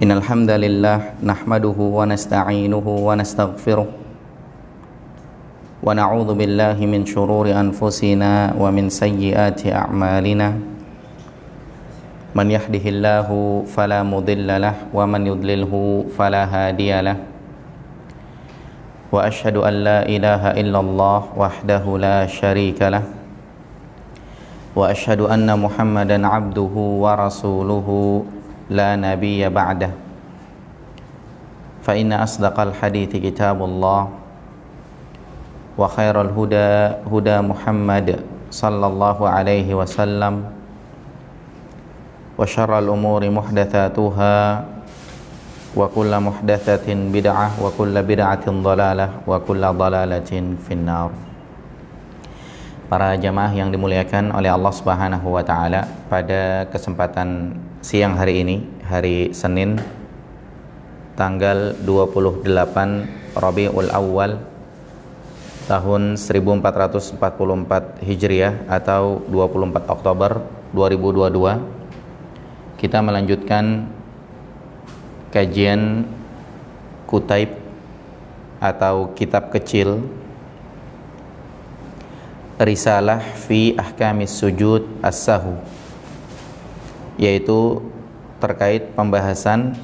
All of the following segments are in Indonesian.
Innal hamdalillah nahmaduhu wa nasta'inuhu wa nastaghfiruh wa na'udzu billahi min shururi anfusina wa min sayyiati a'malina. Man yahdihillahu fala mudilla lahu wa man yudlilhu fala hadiya lahu. Wa asyhadu an la ilaha illallah wahdahu la syarika lahu. Wa asyhadu anna Muhammadan 'abduhu wa rasuluhu la nabiyya ba'dah. Fa inna asdaqal hadithi kitabullah wa khairal huda huda Muhammad sallallahu alaihi wasallam wa syarral umuri muhdatsatuha wa kullu muhdatsatin bid'ah wa kullu bid'atin dhalalah wa kullu dhalalatin finnar. Para jamaah yang dimuliakan oleh Allah Subhanahu wa taala, pada kesempatan siang hari ini, hari Senin tanggal 28 Rabiul Awal tahun 1444 Hijriah atau 24 Oktober 2022, kita melanjutkan kajian Kutaib atau kitab kecil Risalah fi Ahkamis Sujud As-Sahwu, yaitu terkait pembahasan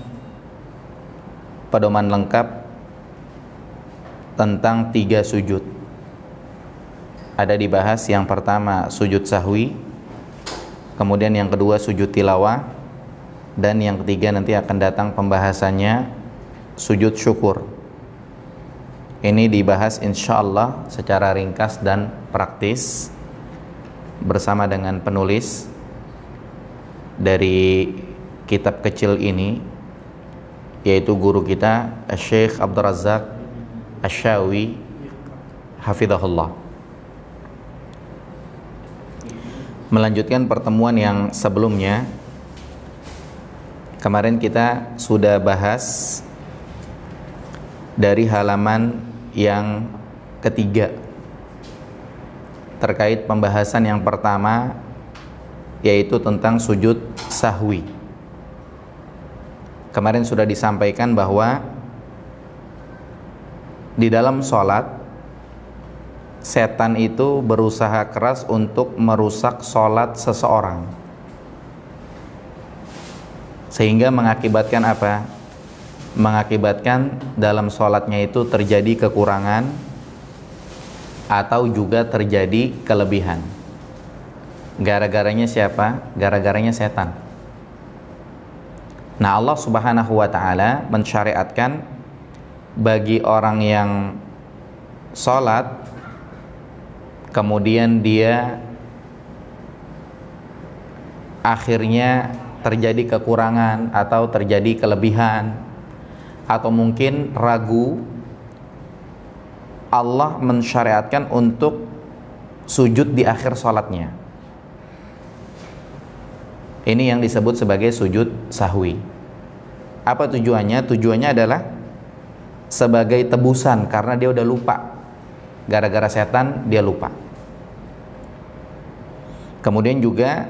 pedoman lengkap tentang 3 sujud. Ada dibahas yang pertama sujud sahwi, kemudian yang kedua sujud tilawah, dan yang ketiga nanti akan datang pembahasannya sujud syukur. Ini dibahas insyaallah secara ringkas dan praktis bersama dengan penulis dari kitab kecil ini, yaitu guru kita Syekh Abdul Razak Asy-Syawi hafizahullah. Melanjutkan pertemuan yang sebelumnya, kemarin kita sudah bahas dari halaman yang ketiga terkait pembahasan yang pertama, yaitu tentang sujud sahwi. Kemarin sudah disampaikan bahwa di dalam sholat, setan itu berusaha keras untuk merusak sholat seseorang, sehingga mengakibatkan apa? Mengakibatkan dalam sholatnya itu terjadi kekurangan atau juga terjadi kelebihan. Gara-garanya siapa? Gara-garanya setan. Nah, Allah Subhanahu wa ta'ala mensyariatkan bagi orang yang sholat kemudian dia akhirnya terjadi kekurangan atau terjadi kelebihan, atau mungkin ragu, Allah mensyariatkan untuk sujud di akhir sholatnya. Ini yang disebut sebagai sujud sahwi. Apa tujuannya? Tujuannya adalah sebagai tebusan karena dia udah lupa. Gara-gara setan dia lupa. Kemudian juga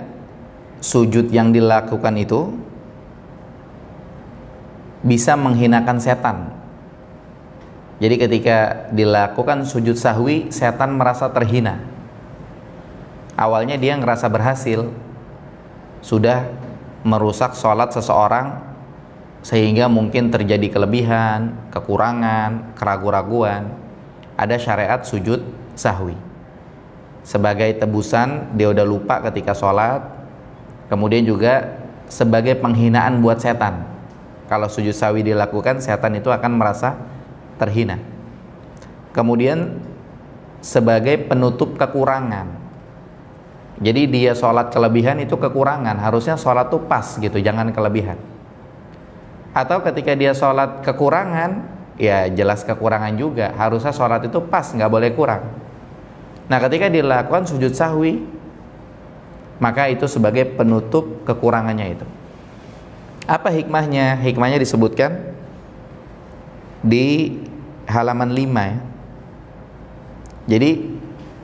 sujud yang dilakukan itu bisa menghinakan setan. Jadi ketika dilakukan sujud sahwi, setan merasa terhina. Awalnya dia ngerasa berhasil, sudah merusak sholat seseorang, sehingga mungkin terjadi kelebihan, kekurangan, keraguan-raguan. Ada syariat sujud sahwi sebagai tebusan, dia udah lupa ketika sholat. Kemudian juga sebagai penghinaan buat setan. Kalau sujud sahwi dilakukan, setan itu akan merasa terhina. Kemudian sebagai penutup kekurangan. Jadi dia sholat kelebihan itu kekurangan, harusnya sholat tuh pas gitu, jangan kelebihan. Atau ketika dia sholat kekurangan, ya jelas kekurangan juga, harusnya sholat itu pas, nggak boleh kurang. Nah, ketika dilakukan sujud sahwi, maka itu sebagai penutup kekurangannya itu. Apa hikmahnya? Hikmahnya disebutkan di halaman 5 ya. Jadi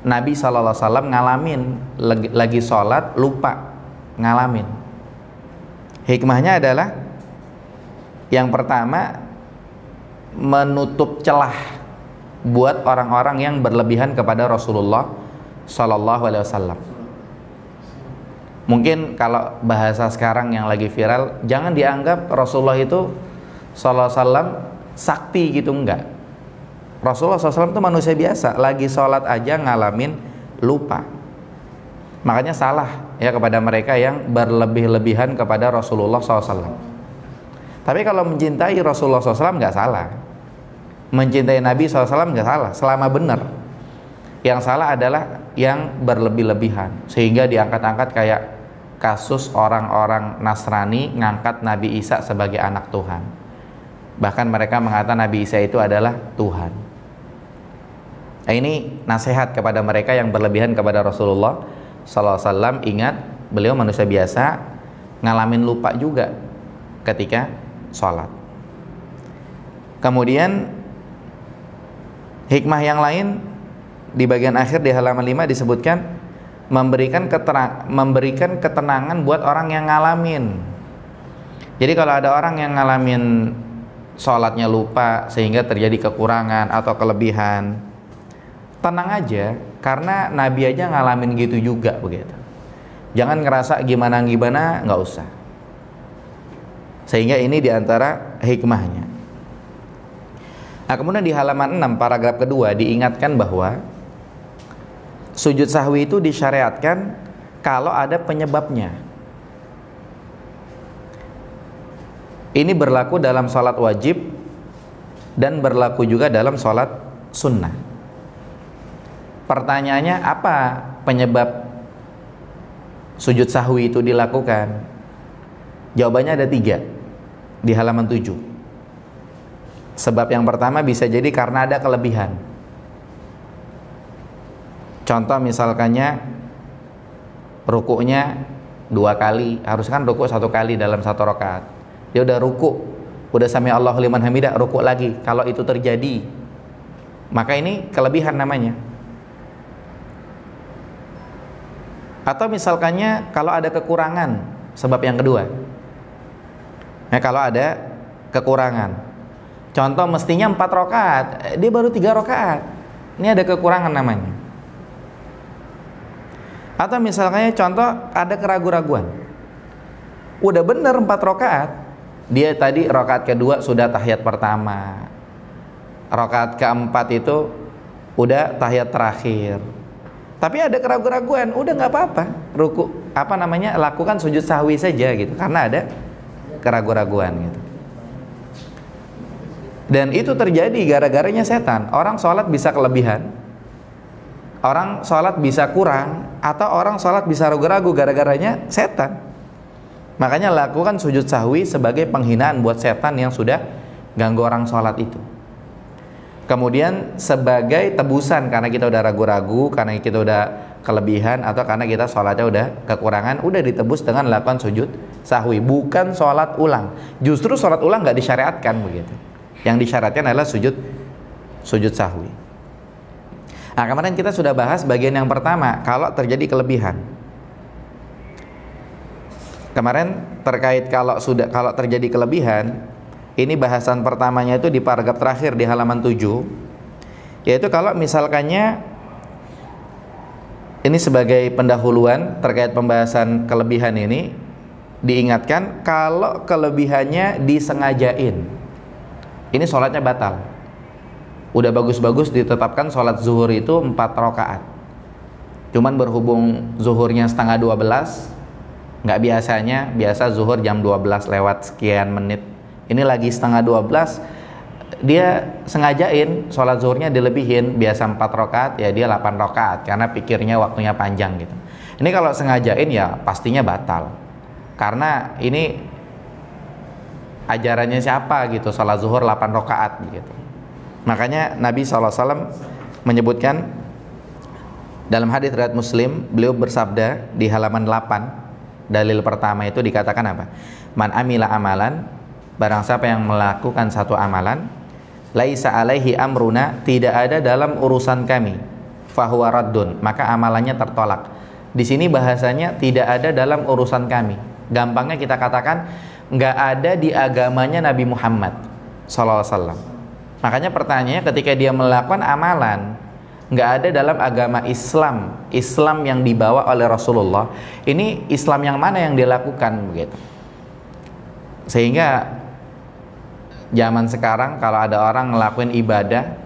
Nabi SAW ngalamin lagi sholat lupa, ngalamin. Hikmahnya adalah Yang pertama, menutup celah buat orang-orang yang berlebihan kepada Rasulullah Sallallahu Alaihi Wasallam. Mungkin kalau bahasa sekarang yang lagi viral, jangan dianggap Rasulullah itu Sallallahu Alaihi Wasallam sakti gitu, enggak. Rasulullah SAW itu manusia biasa, lagi sholat aja ngalamin lupa. Makanya salah ya kepada mereka yang berlebih-lebihan kepada Rasulullah SAW. Tapi kalau mencintai Rasulullah SAW nggak salah, mencintai Nabi SAW nggak salah, selama benar. Yang salah adalah yang berlebih-lebihan, sehingga diangkat-angkat kayak kasus orang-orang Nasrani ngangkat Nabi Isa sebagai anak Tuhan. Bahkan mereka mengatakan Nabi Isa itu adalah Tuhan. Nah, ini nasihat kepada mereka yang berlebihan kepada Rasulullah SAW. Ingat, beliau manusia biasa, ngalamin lupa juga ketika sholat. Kemudian hikmah yang lain di bagian akhir di halaman 5 disebutkan memberikan ketenangan buat orang yang ngalamin. Jadi kalau ada orang yang ngalamin sholatnya lupa sehingga terjadi kekurangan atau kelebihan, tenang aja, karena Nabi aja ngalamin gitu juga begitu. Jangan ngerasa gimana-gimana, nggak usah. Sehingga ini diantara hikmahnya. Nah, kemudian di halaman 6 paragraf kedua diingatkan bahwa sujud sahwi itu disyariatkan kalau ada penyebabnya. Ini berlaku dalam sholat wajib dan berlaku juga dalam sholat sunnah. Pertanyaannya, apa penyebab sujud sahwi itu dilakukan? Jawabannya ada 3 di halaman 7. Sebab yang pertama bisa jadi karena ada kelebihan. Contoh misalkannya rukuknya 2 kali, harus kan rukuk 1 kali dalam 1 rakaat. Dia udah rukuk, udah sami Allahu liman hamidah, rukuk lagi. Kalau itu terjadi, maka ini kelebihan namanya. Atau misalkannya kalau ada kekurangan, sebab yang kedua. Nah, kalau ada kekurangan, contoh mestinya 4 rakaat, dia baru 3 rakaat. Ini ada kekurangan namanya. Atau misalnya contoh ada keraguan-raguan. Udah bener 4 rakaat, dia tadi rakaat kedua sudah tahiyat pertama, rakaat keempat itu udah tahiyat terakhir. Tapi ada keraguan-raguan, udah nggak apa-apa, lakukan sujud sahwi saja gitu, karena ada keraguan-raguan gitu. Dan itu terjadi gara-garanya setan. Orang sholat bisa kelebihan, orang sholat bisa kurang, atau orang sholat bisa ragu-ragu gara-garanya setan. Makanya lakukan sujud sahwi sebagai penghinaan buat setan yang sudah ganggu orang sholat itu. Kemudian sebagai tebusan karena kita udah ragu-ragu, karena kita udah kelebihan, atau karena kita sholatnya udah kekurangan, udah ditebus dengan lakukan sujud sahwi, bukan sholat ulang. Justru sholat ulang nggak disyariatkan begitu. Yang disyariatkan adalah sujud sahwi. Nah, kemarin kita sudah bahas bagian yang pertama, kalau terjadi kelebihan. Kemarin terkait kalau terjadi kelebihan, ini bahasan pertamanya itu di paragraf terakhir di halaman 7, yaitu kalau misalkannya ini sebagai pendahuluan terkait pembahasan kelebihan ini, diingatkan kalau kelebihannya disengajain, ini sholatnya batal. Udah bagus-bagus ditetapkan sholat zuhur itu 4 rakaat, cuman berhubung zuhurnya setengah 12, nggak biasa zuhur jam 12 lewat sekian menit, ini lagi setengah 12, dia sengajain sholat zuhurnya dilebihin, biasa 4 rakaat ya dia 8 rakaat karena pikirnya waktunya panjang gitu. Ini kalau sengajain ya pastinya batal, karena ini ajarannya siapa gitu, sholat zuhur 8 rakaat gitu. Makanya Nabi SAW menyebutkan dalam hadis riwayat Muslim, beliau bersabda di halaman 8, dalil pertama itu dikatakan apa? Man amila amalan, barang siapa yang melakukan satu amalan, laisa alaihi amruna, tidak ada dalam urusan kami, fahuwa raddun, maka amalannya tertolak. Di sini bahasanya tidak ada dalam urusan kami. Gampangnya kita katakan nggak ada di agamanya Nabi Muhammad SAW. Makanya pertanyaannya ketika dia melakukan amalan nggak ada dalam agama Islam, Islam yang dibawa oleh Rasulullah, ini Islam yang mana yang dia lakukan begitu. Sehingga zaman sekarang kalau ada orang ngelakuin ibadah,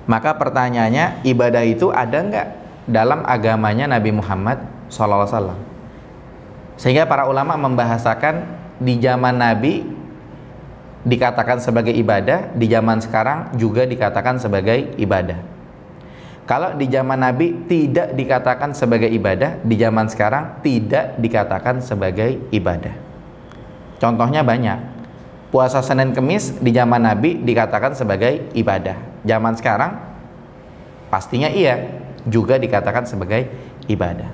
maka pertanyaannya, ibadah itu ada nggak dalam agamanya Nabi Muhammad SAW? Sehingga para ulama membahasakan di zaman Nabi dikatakan sebagai ibadah, di zaman sekarang juga dikatakan sebagai ibadah. Kalau di zaman Nabi tidak dikatakan sebagai ibadah, di zaman sekarang tidak dikatakan sebagai ibadah. Contohnya banyak. Puasa Senin Kemis di zaman Nabi dikatakan sebagai ibadah. Zaman sekarang pastinya iya, juga dikatakan sebagai ibadah.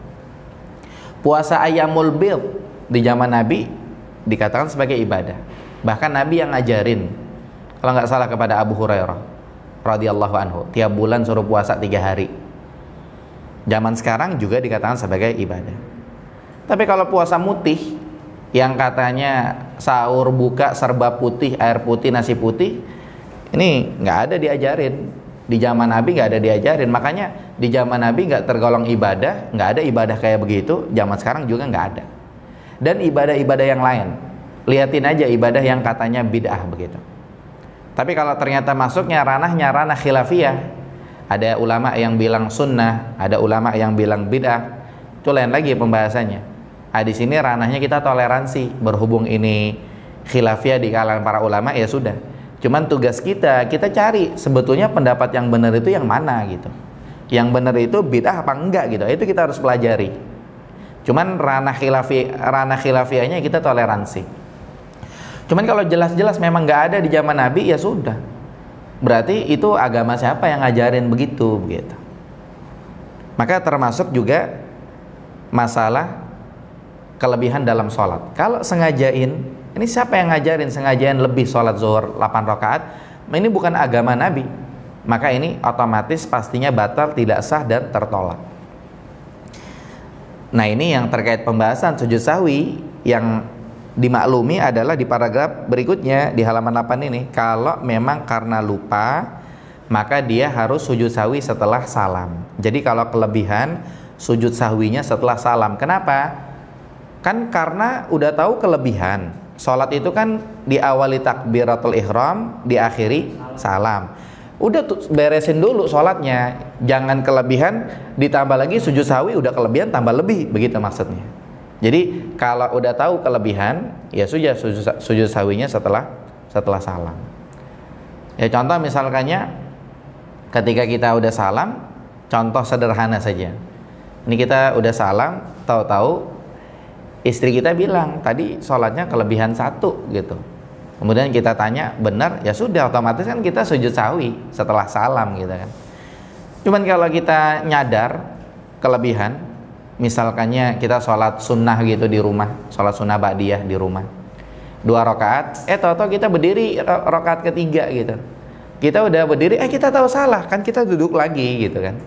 Puasa Ayyamul Bid di zaman Nabi dikatakan sebagai ibadah. Bahkan Nabi yang ngajarin, kalau nggak salah kepada Abu Hurairah radhiyallahu anhu, tiap bulan suruh puasa 3 hari. Zaman sekarang juga dikatakan sebagai ibadah. Tapi kalau puasa mutih yang katanya sahur buka serba putih, air putih, nasi putih, ini nggak ada diajarin. Di zaman Nabi nggak ada diajarin. Makanya di zaman Nabi nggak tergolong ibadah, nggak ada ibadah kayak begitu. Zaman sekarang juga nggak ada. Dan ibadah-ibadah yang lain, liatin aja ibadah yang katanya bid'ah begitu. Tapi kalau ternyata masuknya ranahnya ranah khilafiyah, ada ulama yang bilang sunnah, ada ulama yang bilang bid'ah, itu lain lagi pembahasannya. Di sini ranahnya kita toleransi, berhubung ini khilafiyah di kalangan para ulama, ya sudah. Cuman tugas kita cari sebetulnya pendapat yang benar itu yang mana gitu. Yang benar itu bid'ah apa enggak gitu. Itu kita harus pelajari. Cuman ranah khilafiyahnya kita toleransi. Cuman kalau jelas-jelas memang nggak ada di zaman Nabi, ya sudah. Berarti itu agama siapa yang ngajarin begitu gitu. Maka termasuk juga masalah kelebihan dalam sholat. Kalau sengajain, ini siapa yang ngajarin sengajain lebih sholat zuhur 8 rakaat? Ini bukan agama Nabi. Maka ini otomatis pastinya batal, tidak sah dan tertolak. Nah, ini yang terkait pembahasan sujud sahwi. Yang dimaklumi adalah di paragraf berikutnya di halaman 8 ini, kalau memang karena lupa, maka dia harus sujud sahwi setelah salam. Jadi kalau kelebihan, sujud sahwinya setelah salam. Kenapa? Kan karena udah tahu kelebihan. Sholat itu kan diawali takbiratul ihram, diakhiri salam. Udah beresin dulu sholatnya, jangan kelebihan ditambah lagi sujud sahwi, udah kelebihan tambah lebih, begitu maksudnya. Jadi kalau udah tahu kelebihan, ya sudah sujud sahwinya setelah salam. Ya contoh misalkannya ketika kita udah salam, contoh sederhana saja. Ini kita udah salam, tahu-tahu istri kita bilang tadi sholatnya kelebihan 1 gitu. Kemudian kita tanya benar, ya sudah otomatis kan kita sujud sahwi setelah salam gitu kan. Cuman kalau kita nyadar kelebihan, misalkannya kita sholat sunnah gitu di rumah, sholat sunnah ba'diyah di rumah 2 rakaat, tahu-tahu kita berdiri rakaat ketiga gitu. Kita udah berdiri, kita tahu salah, kan kita duduk lagi gitu kan.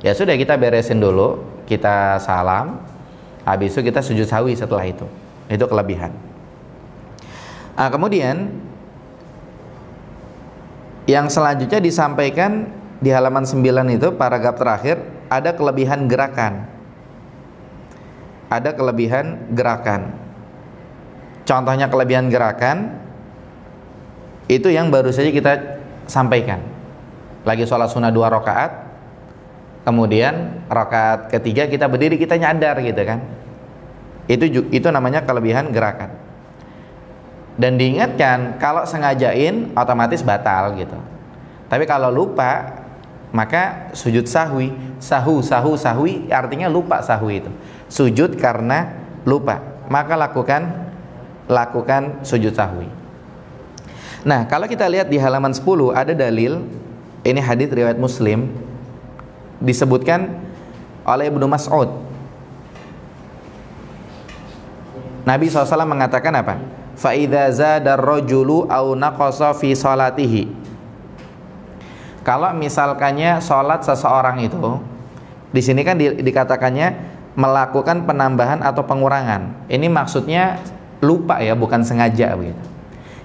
Ya sudah, kita beresin dulu, kita salam. Habis itu kita sujud sahwi setelah itu. Itu kelebihan. Kemudian yang selanjutnya disampaikan di halaman 9 itu, paragraf terakhir, ada kelebihan gerakan. Ada kelebihan gerakan. Contohnya kelebihan gerakan itu yang baru saja kita sampaikan. Lagi sholat sunnah 2 rakaat, kemudian rakaat ketiga kita berdiri, kita nyadar gitu kan. Itu namanya kelebihan gerakan. Dan diingatkan, kalau sengajain otomatis batal gitu. Tapi kalau lupa, maka sujud sahwi. Sahwi artinya lupa sahwi itu. Sujud karena lupa. Maka lakukan sujud sahwi. Nah, kalau kita lihat di halaman 10 ada dalil, ini hadits riwayat Muslim, disebutkan oleh Ibnu Mas'ud. Nabi SAW mengatakan apa? Fa idza zada ar-rajulu aw naqasa fi salatihi. Kalau misalkannya salat seseorang itu, di sini kan dikatakannya melakukan penambahan atau pengurangan. Ini maksudnya lupa ya, bukan sengaja begitu.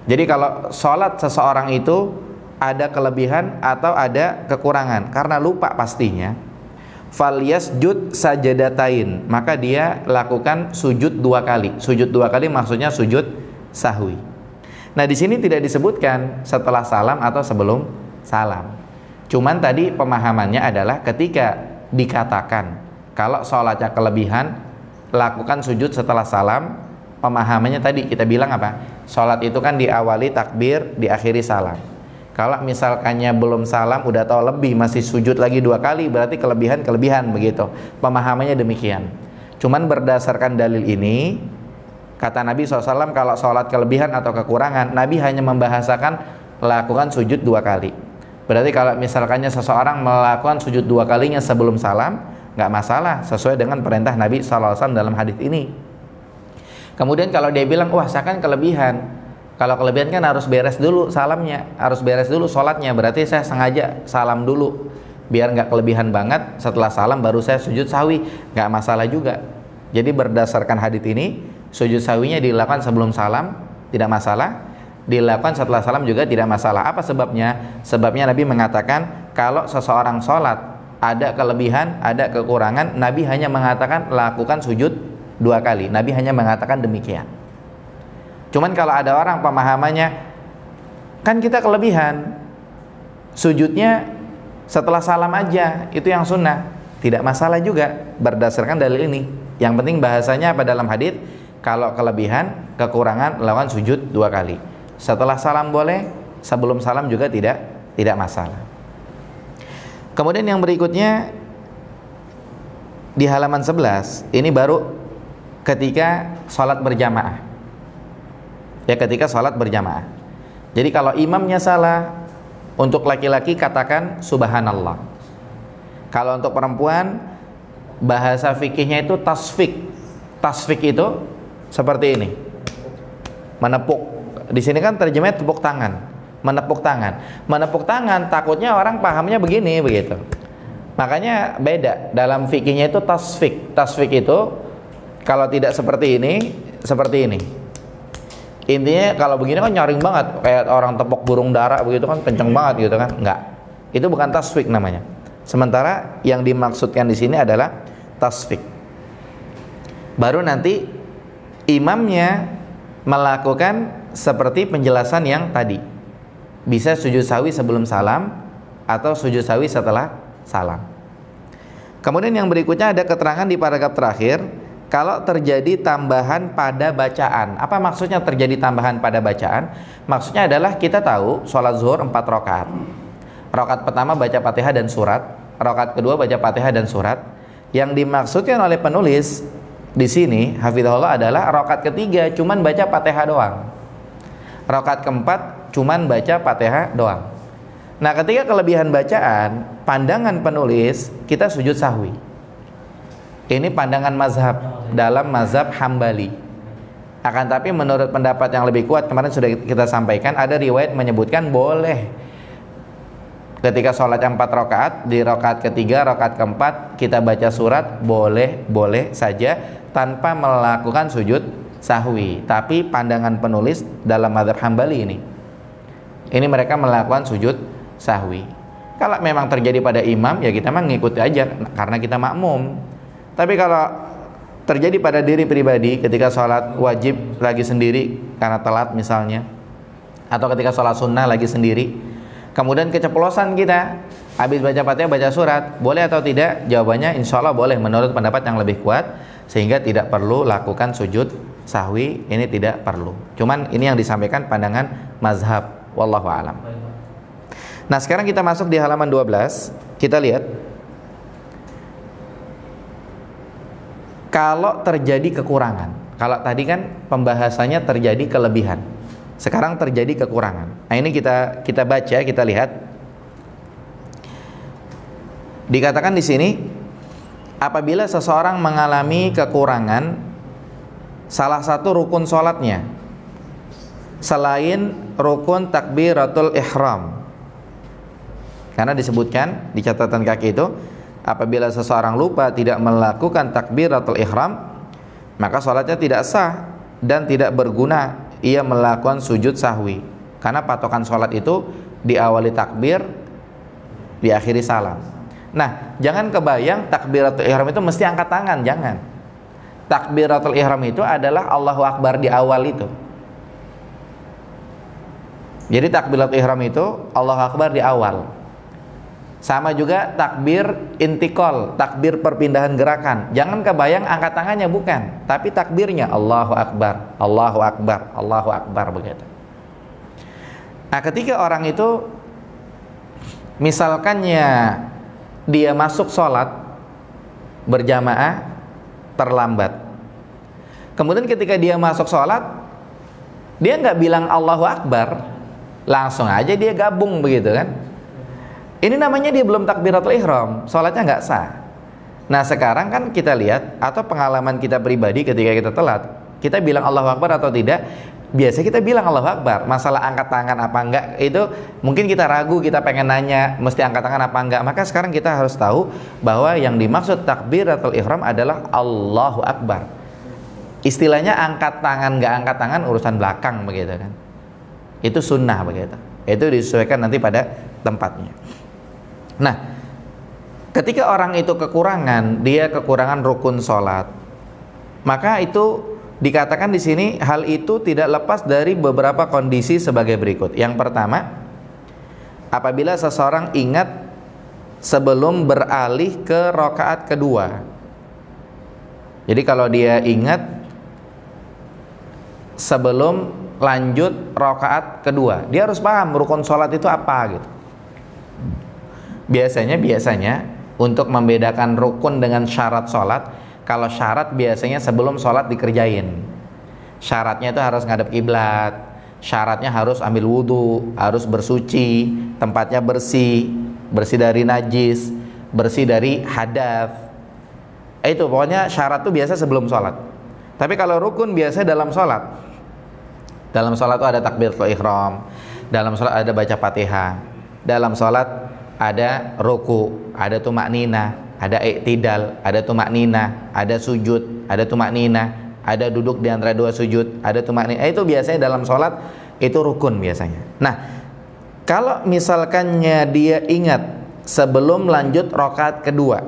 Jadi kalau sholat seseorang itu ada kelebihan atau ada kekurangan karena lupa pastinya, falyasjud sajadatain, maka dia lakukan sujud 2 kali. Sujud 2 kali maksudnya sujud sahwi. Nah, di sini tidak disebutkan setelah salam atau sebelum salam. Cuman tadi pemahamannya adalah ketika dikatakan kalau sholatnya kelebihan, lakukan sujud setelah salam. Pemahamannya tadi kita bilang apa? Sholat itu kan diawali takbir, diakhiri salam. Kalau misalkannya belum salam, udah tahu lebih, masih sujud lagi 2 kali, berarti kelebihan begitu. Pemahamannya demikian. Cuman berdasarkan dalil ini, kata Nabi SAW, kalau sholat kelebihan atau kekurangan, Nabi hanya membahasakan lakukan sujud 2 kali. Berarti kalau misalkannya seseorang melakukan sujud 2 kalinya sebelum salam, nggak masalah, sesuai dengan perintah Nabi SAW dalam hadis ini. Kemudian kalau dia bilang, wah saya kan kelebihan, kalau kelebihan kan harus beres dulu salamnya, harus beres dulu sholatnya, berarti saya sengaja salam dulu, biar nggak kelebihan banget, setelah salam baru saya sujud sahwi, nggak masalah juga. Jadi berdasarkan hadis ini, sujud sahwinya dilakukan sebelum salam, tidak masalah. Dilakukan setelah salam juga tidak masalah. Apa sebabnya? Sebabnya Nabi mengatakan kalau seseorang sholat ada kelebihan, ada kekurangan, Nabi hanya mengatakan lakukan sujud 2 kali. Nabi hanya mengatakan demikian. Cuman kalau ada orang pemahamannya, kan kita kelebihan, sujudnya setelah salam aja, itu yang sunnah. Tidak masalah juga berdasarkan dalil ini. Yang penting bahasanya apa dalam hadis? Kalau kelebihan, kekurangan, lakukan sujud 2 kali. Setelah salam boleh, sebelum salam juga tidak masalah. Kemudian yang berikutnya di halaman 11, ini baru ketika sholat berjamaah. Ya, ketika sholat berjamaah. Jadi kalau imamnya salah, untuk laki-laki katakan subhanallah. Kalau untuk perempuan, bahasa fikihnya itu tasfik. Tasfik itu seperti ini, menepuk. Di sini kan terjemahnya tepuk tangan, menepuk tangan. Menepuk tangan takutnya orang pahamnya begini begitu. Makanya beda dalam fikihnya itu tasfik. Tasfik itu kalau tidak seperti ini, seperti ini. Intinya kalau begini kan nyaring banget, kayak orang tepuk burung dara begitu kan, kenceng banget gitu kan. Enggak. Itu bukan tasfik namanya. Sementara yang dimaksudkan di sini adalah tasfik. Baru nanti imamnya melakukan seperti penjelasan yang tadi. Bisa sujud sahwi sebelum salam atau sujud sahwi setelah salam. Kemudian yang berikutnya ada keterangan di paragraf terakhir, kalau terjadi tambahan pada bacaan. Apa maksudnya terjadi tambahan pada bacaan? Maksudnya adalah kita tahu sholat zuhur 4 rakaat. Rakaat pertama baca Fatihah dan surat, rakaat kedua baca Fatihah dan surat. Yang dimaksudkan oleh penulis di sini hafizahullah adalah rakaat ketiga cuman baca Fatihah doang. Rakaat keempat cuman baca Fatihah doang. Nah, ketika kelebihan bacaan, pandangan penulis kita sujud sahwi. Ini pandangan mazhab dalam mazhab Hambali. Akan tapi menurut pendapat yang lebih kuat, kemarin sudah kita sampaikan, ada riwayat menyebutkan boleh ketika sholat 4 rakaat, di rakaat ketiga, rakaat keempat kita baca surat, boleh saja tanpa melakukan sujud sahwi. Tapi pandangan penulis dalam mazhab Hambali ini mereka melakukan sujud sahwi. Kalau memang terjadi pada imam, ya kita mah ngikuti aja karena kita makmum. Tapi kalau terjadi pada diri pribadi ketika sholat wajib lagi sendiri karena telat misalnya, atau ketika sholat sunnah lagi sendiri, kemudian keceplosan kita habis baca Fatihah baca surat, boleh atau tidak? Jawabannya insya Allah boleh menurut pendapat yang lebih kuat, sehingga tidak perlu lakukan sujud sahwi. Ini tidak perlu. Cuman ini yang disampaikan pandangan mazhab, wallahu a'lam. Nah, sekarang kita masuk di halaman 12. Kita lihat, kalau terjadi kekurangan. Kalau tadi kan pembahasannya terjadi kelebihan, sekarang terjadi kekurangan. Nah, ini kita baca, kita lihat. Dikatakan di sini, apabila seseorang mengalami kekurangan salah satu rukun sholatnya selain rukun takbiratul ihram, karena disebutkan di catatan kaki itu Apabila seseorang lupa tidak melakukan takbiratul ihram, maka sholatnya tidak sah dan tidak berguna ia melakukan sujud sahwi. Karena patokan sholat itu diawali takbir, diakhiri salam. Nah, jangan kebayang takbiratul ihram itu mesti angkat tangan, jangan. Takbiratul ihram itu adalah Allahu Akbar di awal itu. Jadi takbiratul ihram itu Allahu Akbar di awal. Sama juga takbir intikal, takbir perpindahan gerakan. Jangan kebayang angkat tangannya, bukan, tapi takbirnya Allahu Akbar, Allahu Akbar, Allahu Akbar, begitu. Nah, ketika orang itu misalkannya dia masuk sholat berjamaah terlambat, kemudian ketika dia masuk sholat dia nggak bilang Allahu Akbar, langsung aja dia gabung, begitu kan. Ini namanya dia belum takbiratul ihram, sholatnya nggak sah. Nah, sekarang kan kita lihat, atau pengalaman kita pribadi ketika kita telat, kita bilang Allahu Akbar atau tidak? Biasa kita bilang Allahu Akbar. Masalah angkat tangan apa enggak, itu mungkin kita ragu, kita pengen nanya mesti angkat tangan apa enggak. Maka sekarang kita harus tahu bahwa yang dimaksud takbiratul ihram adalah Allahu Akbar. Istilahnya angkat tangan nggak angkat tangan urusan belakang, begitu kan. Itu sunnah, begitu. Itu disesuaikan nanti pada tempatnya. Nah, ketika orang itu kekurangan, dia kekurangan rukun sholat, maka itu dikatakan di sini hal itu tidak lepas dari beberapa kondisi sebagai berikut. Yang pertama, apabila seseorang ingat sebelum beralih ke rakaat kedua. Jadi kalau dia ingat sebelum lanjut rakaat kedua, dia harus paham rukun sholat itu apa, gitu. Biasanya untuk membedakan rukun dengan syarat sholat, kalau syarat biasanya sebelum sholat dikerjain. Syaratnya itu harus ngadep kiblat, syaratnya harus ambil wudhu, harus bersuci, tempatnya bersih, bersih dari najis, bersih dari hadas. Itu pokoknya syarat itu biasa sebelum sholat. Tapi kalau rukun biasa dalam sholat. Dalam sholat itu ada takbiratul ihram, dalam sholat ada baca Fatihah, dalam sholat ada ruku, ada tumakninah, ada i'tidal, ada tumakninah, ada sujud, ada tumakninah, ada duduk di antara dua sujud, ada tumakninah. Itu biasanya dalam sholat itu rukun biasanya. Nah, kalau misalkannya dia ingat sebelum lanjut rakaat kedua,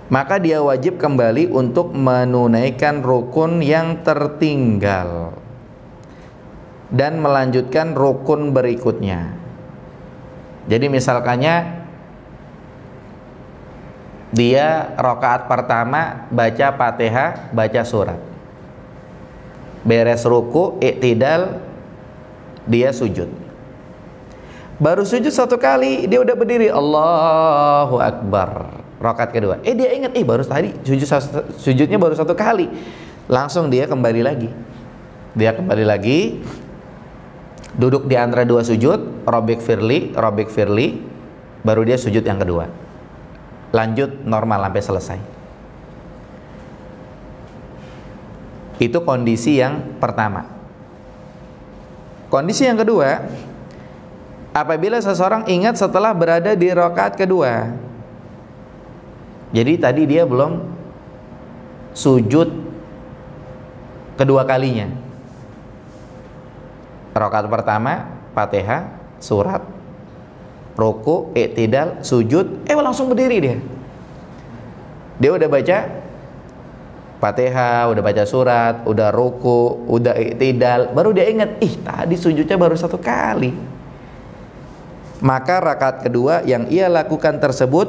maka dia wajib kembali untuk menunaikan rukun yang tertinggal dan melanjutkan rukun berikutnya. Jadi misalkannya dia rakaat pertama baca Fatihah, baca surat, beres ruku, i'tidal, dia sujud. Baru sujud satu kali dia udah berdiri, Allahu Akbar, rakaat kedua. Dia ingat, baru tadi sujudnya baru satu kali. Langsung dia kembali lagi. Duduk di antara dua sujud, Rabbik firli, baru dia sujud yang kedua. Lanjut normal sampai selesai. Itu kondisi yang pertama. Kondisi yang kedua, apabila seseorang ingat setelah berada di rakaat kedua. Jadi tadi dia belum sujud kedua kalinya. Rakaat pertama Fatihah, surat, ruku, i'tidal, sujud, langsung berdiri dia. Dia udah baca Fatihah, udah baca surat, udah ruku, udah i'tidal, baru dia ingat, tadi sujudnya baru satu kali. Maka rakaat kedua yang ia lakukan tersebut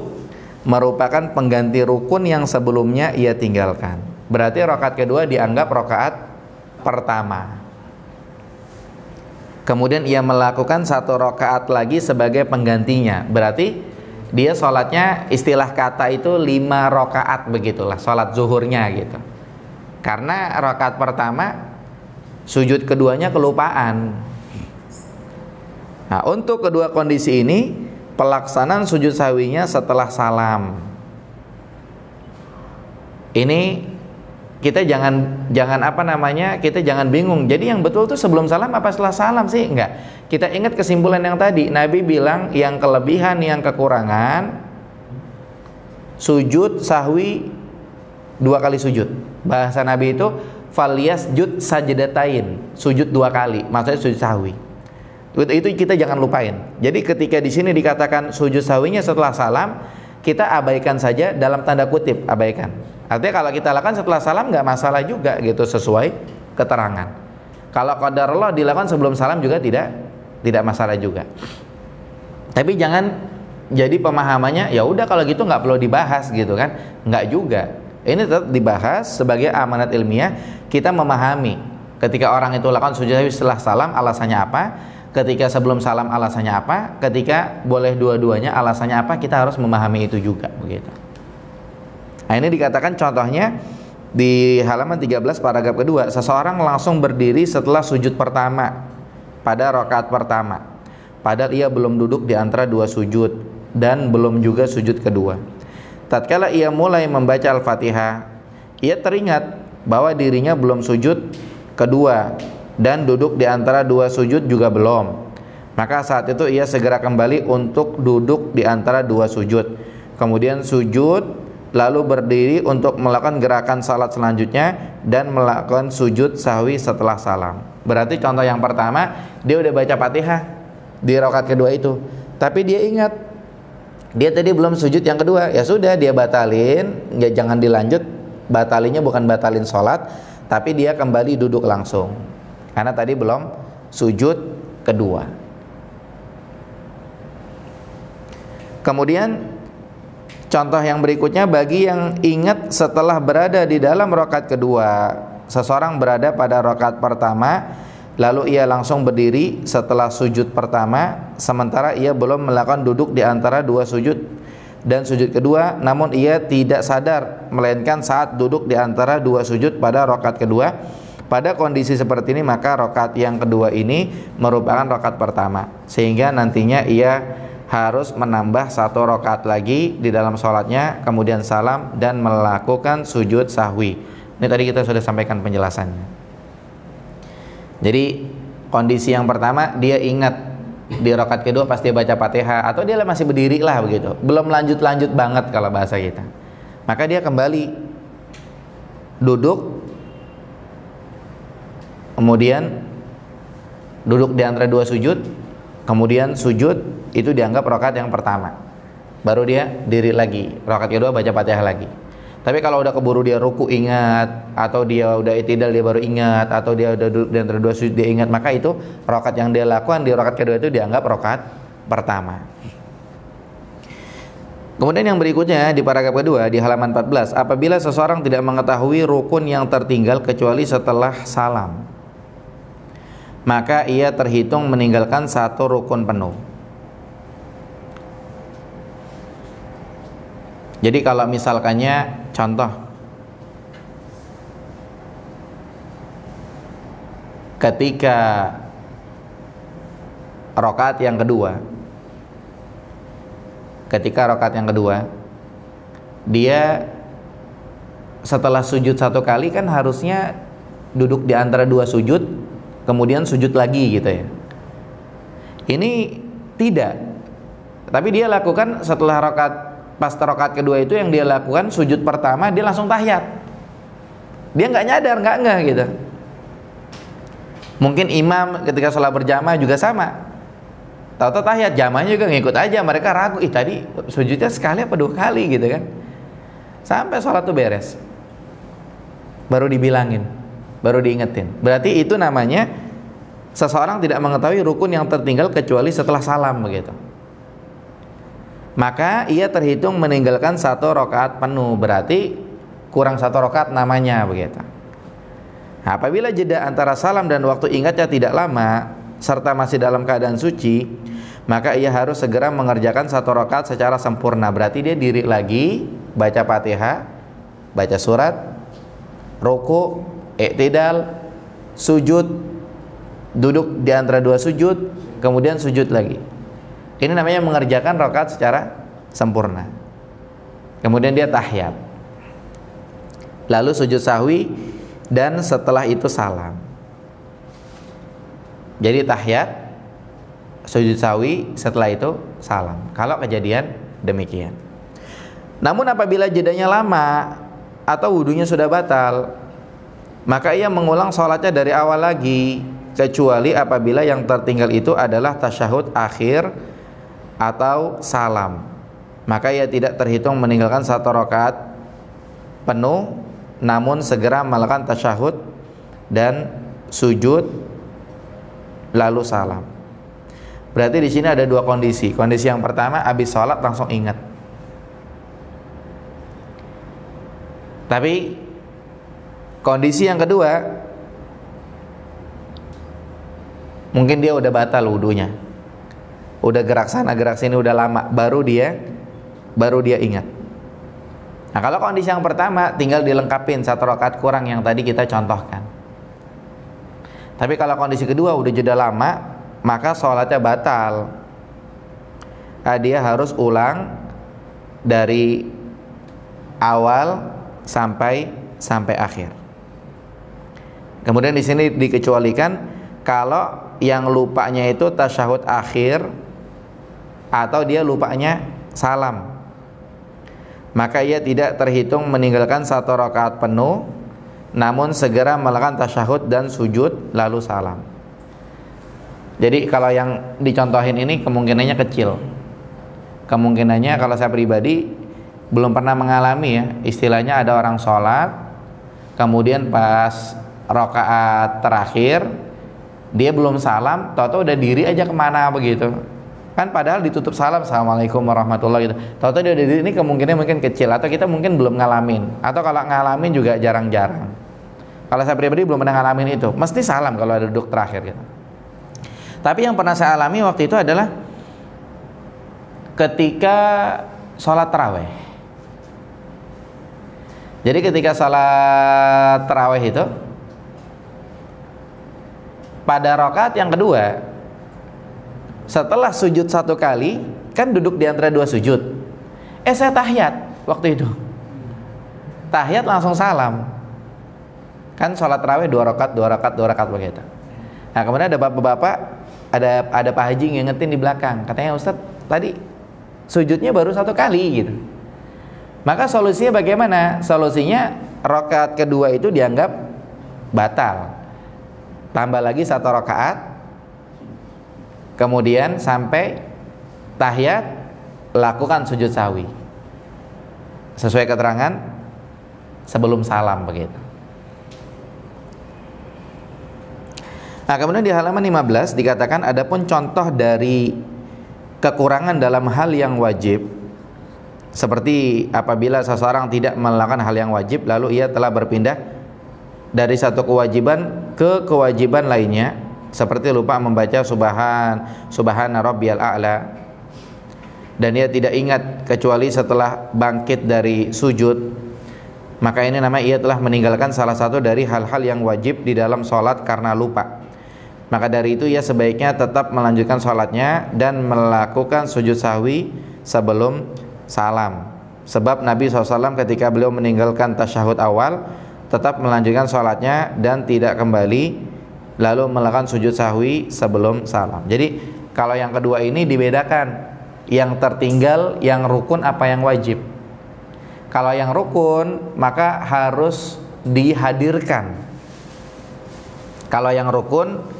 merupakan pengganti rukun yang sebelumnya ia tinggalkan. Berarti rakaat kedua dianggap rakaat pertama. Kemudian ia melakukan satu rakaat lagi sebagai penggantinya. Berarti dia sholatnya, istilah kata itu 5 rakaat, begitulah sholat zuhurnya gitu. Karena rakaat pertama, sujud keduanya kelupaan. Nah, untuk kedua kondisi ini, pelaksanaan sujud sahwinya setelah salam. Ini kita jangan apa namanya, kita jangan bingung. Jadi yang betul tuh sebelum salam apa setelah salam sih? Enggak. Kita ingat kesimpulan yang tadi. Nabi bilang yang kelebihan, yang kekurangan sujud sahwi 2 kali sujud. Bahasa Nabi itu falyasjud sajdatain, sujud 2 kali. Maksudnya sujud sahwi. Itu kita jangan lupain. Jadi ketika di sini dikatakan sujud sahwinya setelah salam, kita abaikan saja, dalam tanda kutip abaikan. Artinya kalau kita lakukan setelah salam nggak masalah juga gitu, sesuai keterangan. Kalau qadarullah dilakukan sebelum salam juga tidak masalah juga. Tapi jangan jadi pemahamannya ya udah kalau gitu nggak perlu dibahas gitu kan? Nggak juga. Ini tetap dibahas sebagai amanat ilmiah. Kita memahami ketika orang itu lakukan sujud sahwi setelah salam alasannya apa, ketika sebelum salam alasannya apa, ketika boleh dua-duanya alasannya apa, kita harus memahami itu juga begitu. Nah ini dikatakan contohnya di halaman 13 paragraf kedua, seseorang langsung berdiri setelah sujud pertama pada rakaat pertama, padahal ia belum duduk di antara 2 sujud dan belum juga sujud kedua. Tatkala ia mulai membaca Al-Fatihah, ia teringat bahwa dirinya belum sujud kedua dan duduk di antara 2 sujud juga belum. Maka saat itu ia segera kembali untuk duduk di antara 2 sujud, kemudian sujud, lalu berdiri untuk melakukan gerakan salat selanjutnya dan melakukan sujud sahwi setelah salam. Berarti contoh yang pertama, dia udah baca Fatihah di rakaat kedua itu, tapi dia ingat dia tadi belum sujud yang kedua, ya sudah dia batalin, ya jangan dilanjut. Batalinya bukan batalin sholat, tapi dia kembali duduk langsung karena tadi belum sujud kedua. Kemudian contoh yang berikutnya, bagi yang ingat setelah berada di dalam rakaat kedua, seseorang berada pada rakaat pertama lalu ia langsung berdiri setelah sujud pertama, sementara ia belum melakukan duduk di antara 2 sujud dan sujud kedua, namun ia tidak sadar melainkan saat duduk di antara 2 sujud pada rakaat kedua. Pada kondisi seperti ini maka rakaat yang kedua ini merupakan rakaat pertama, sehingga nantinya ia harus menambah 1 rakaat lagi di dalam sholatnya, kemudian salam dan melakukan sujud sahwi. Ini tadi kita sudah sampaikan penjelasannya. Jadi kondisi yang pertama dia ingat di rakaat kedua pas dia baca Fatihah, atau dia masih berdiri lah begitu, belum lanjut banget kalau bahasa kita, maka dia kembali duduk, kemudian duduk di antara 2 sujud, kemudian sujud, itu dianggap rakaat yang pertama. Baru dia diri lagi, rakaat kedua baca Fatihah lagi. Tapi kalau udah keburu dia ruku ingat, atau dia udah i'tidal dia baru ingat, atau dia udah duduk di antara 2 sujud dia ingat, maka itu rakaat yang dia lakukan di rakaat kedua itu dianggap rakaat pertama. Kemudian yang berikutnya di paragraf kedua di halaman 14, apabila seseorang tidak mengetahui rukun yang tertinggal kecuali setelah salam, maka ia terhitung meninggalkan 1 rukun penuh. Jadi kalau misalkannya contoh, ketika rakaat yang kedua, dia setelah sujud 1 kali kan harusnya duduk di antara 2 sujud, kemudian sujud lagi gitu ya. Ini tidak, tapi dia lakukan setelah pas rakaat kedua itu yang dia lakukan sujud pertama dia langsung tahiyat. Dia nggak nyadar, nggak ngeh gitu. Mungkin imam ketika sholat berjamaah juga sama. Tahu-tahu tahiyat, jamaahnya juga ngikut aja, mereka ragu, tadi sujudnya sekali apa 2 kali gitu kan. Sampai sholat tuh beres, baru dibilangin, baru diingetin. Berarti itu namanya seseorang tidak mengetahui rukun yang tertinggal kecuali setelah salam begitu. Maka ia terhitung meninggalkan 1 rakaat penuh, berarti kurang 1 rakaat namanya begitu. Nah, apabila jeda antara salam dan waktu ingatnya tidak lama serta masih dalam keadaan suci, maka ia harus segera mengerjakan 1 rakaat secara sempurna. Berarti dia diri lagi, baca Fatihah, baca surat, ruku, i'tidal, sujud, duduk di antara 2 sujud, kemudian sujud lagi. Ini namanya mengerjakan rakaat secara sempurna. Kemudian dia tahiyat. lalu sujud sahwi, dan setelah itu salam. Jadi tahiyat, sujud sahwi, setelah itu salam, kalau kejadian demikian. Namun apabila jedanya lama atau wudunya sudah batal, maka ia mengulang sholatnya dari awal lagi, kecuali apabila yang tertinggal itu adalah tasyahud akhir atau salam, maka ia tidak terhitung meninggalkan satu rakaat penuh, namun segera melakukan tasyahud dan sujud lalu salam. Berarti di sini ada dua kondisi. Kondisi yang pertama, habis sholat langsung ingat. Tapi kondisi yang kedua, mungkin dia udah batal wudunya, udah gerak sana gerak sini udah lama, baru dia ingat. Nah, kalau kondisi yang pertama tinggal dilengkapin satu rakaat kurang yang tadi kita contohkan. Tapi kalau kondisi kedua udah jeda lama, maka sholatnya batal. Nah, dia harus ulang dari awal sampai akhir. Kemudian di sini dikecualikan kalau yang lupanya itu tasyahud akhir atau dia lupanya salam, maka ia tidak terhitung meninggalkan satu rakaat penuh, namun segera melakukan tasyahud dan sujud lalu salam. Jadi kalau yang dicontohin ini kemungkinannya kecil. Kemungkinannya kalau saya pribadi belum pernah mengalami ya, istilahnya ada orang sholat, kemudian pas rakaat terakhir dia belum salam, tahu-tahu udah diri aja kemana begitu. Kan padahal ditutup salam, assalamualaikum warahmatullahi gitu. Tahu-tahu dia udah diri, ini kemungkinan mungkin kecil, atau kita mungkin belum ngalamin, atau kalau ngalamin juga jarang-jarang. Kalau saya pribadi belum pernah ngalamin itu, mesti salam kalau ada duduk terakhir gitu. Tapi yang pernah saya alami waktu itu adalah ketika sholat tarawih. Jadi ketika sholat tarawih itu, pada rakaat yang kedua, setelah sujud satu kali, kan duduk di antara dua sujud. Saya tahiyat waktu itu. Tahiyat langsung salam. Kan sholat tarawih 2 rakaat begitu. Nah, kemudian ada bapak-bapak, ada Pak Haji ngingetin di belakang. Katanya, Ustadz, tadi sujudnya baru 1 kali gitu. Maka solusinya bagaimana? Solusinya rakaat kedua itu dianggap batal. Tambah lagi 1 rakaat, kemudian sampai tahiyat lakukan sujud sahwi sesuai keterangan sebelum salam begitu. Nah, kemudian di halaman 15 dikatakan adapun contoh dari kekurangan dalam hal yang wajib, seperti apabila seseorang tidak melakukan hal yang wajib lalu ia telah berpindah dari satu kewajiban ke kewajiban lainnya, seperti lupa membaca subhana rabbiyal a'la, dan ia tidak ingat kecuali setelah bangkit dari sujud, maka ini namanya ia telah meninggalkan salah satu dari hal-hal yang wajib di dalam sholat karena lupa. Maka dari itu ia sebaiknya tetap melanjutkan sholatnya dan melakukan sujud sahwi sebelum salam. Sebab Nabi SAW ketika beliau meninggalkan tasyahud awal tetap melanjutkan sholatnya dan tidak kembali lalu melakukan sujud sahwi sebelum salam. Jadi kalau yang kedua ini dibedakan, yang tertinggal yang rukun apa yang wajib. Kalau yang rukun maka harus dihadirkan. Kalau yang rukun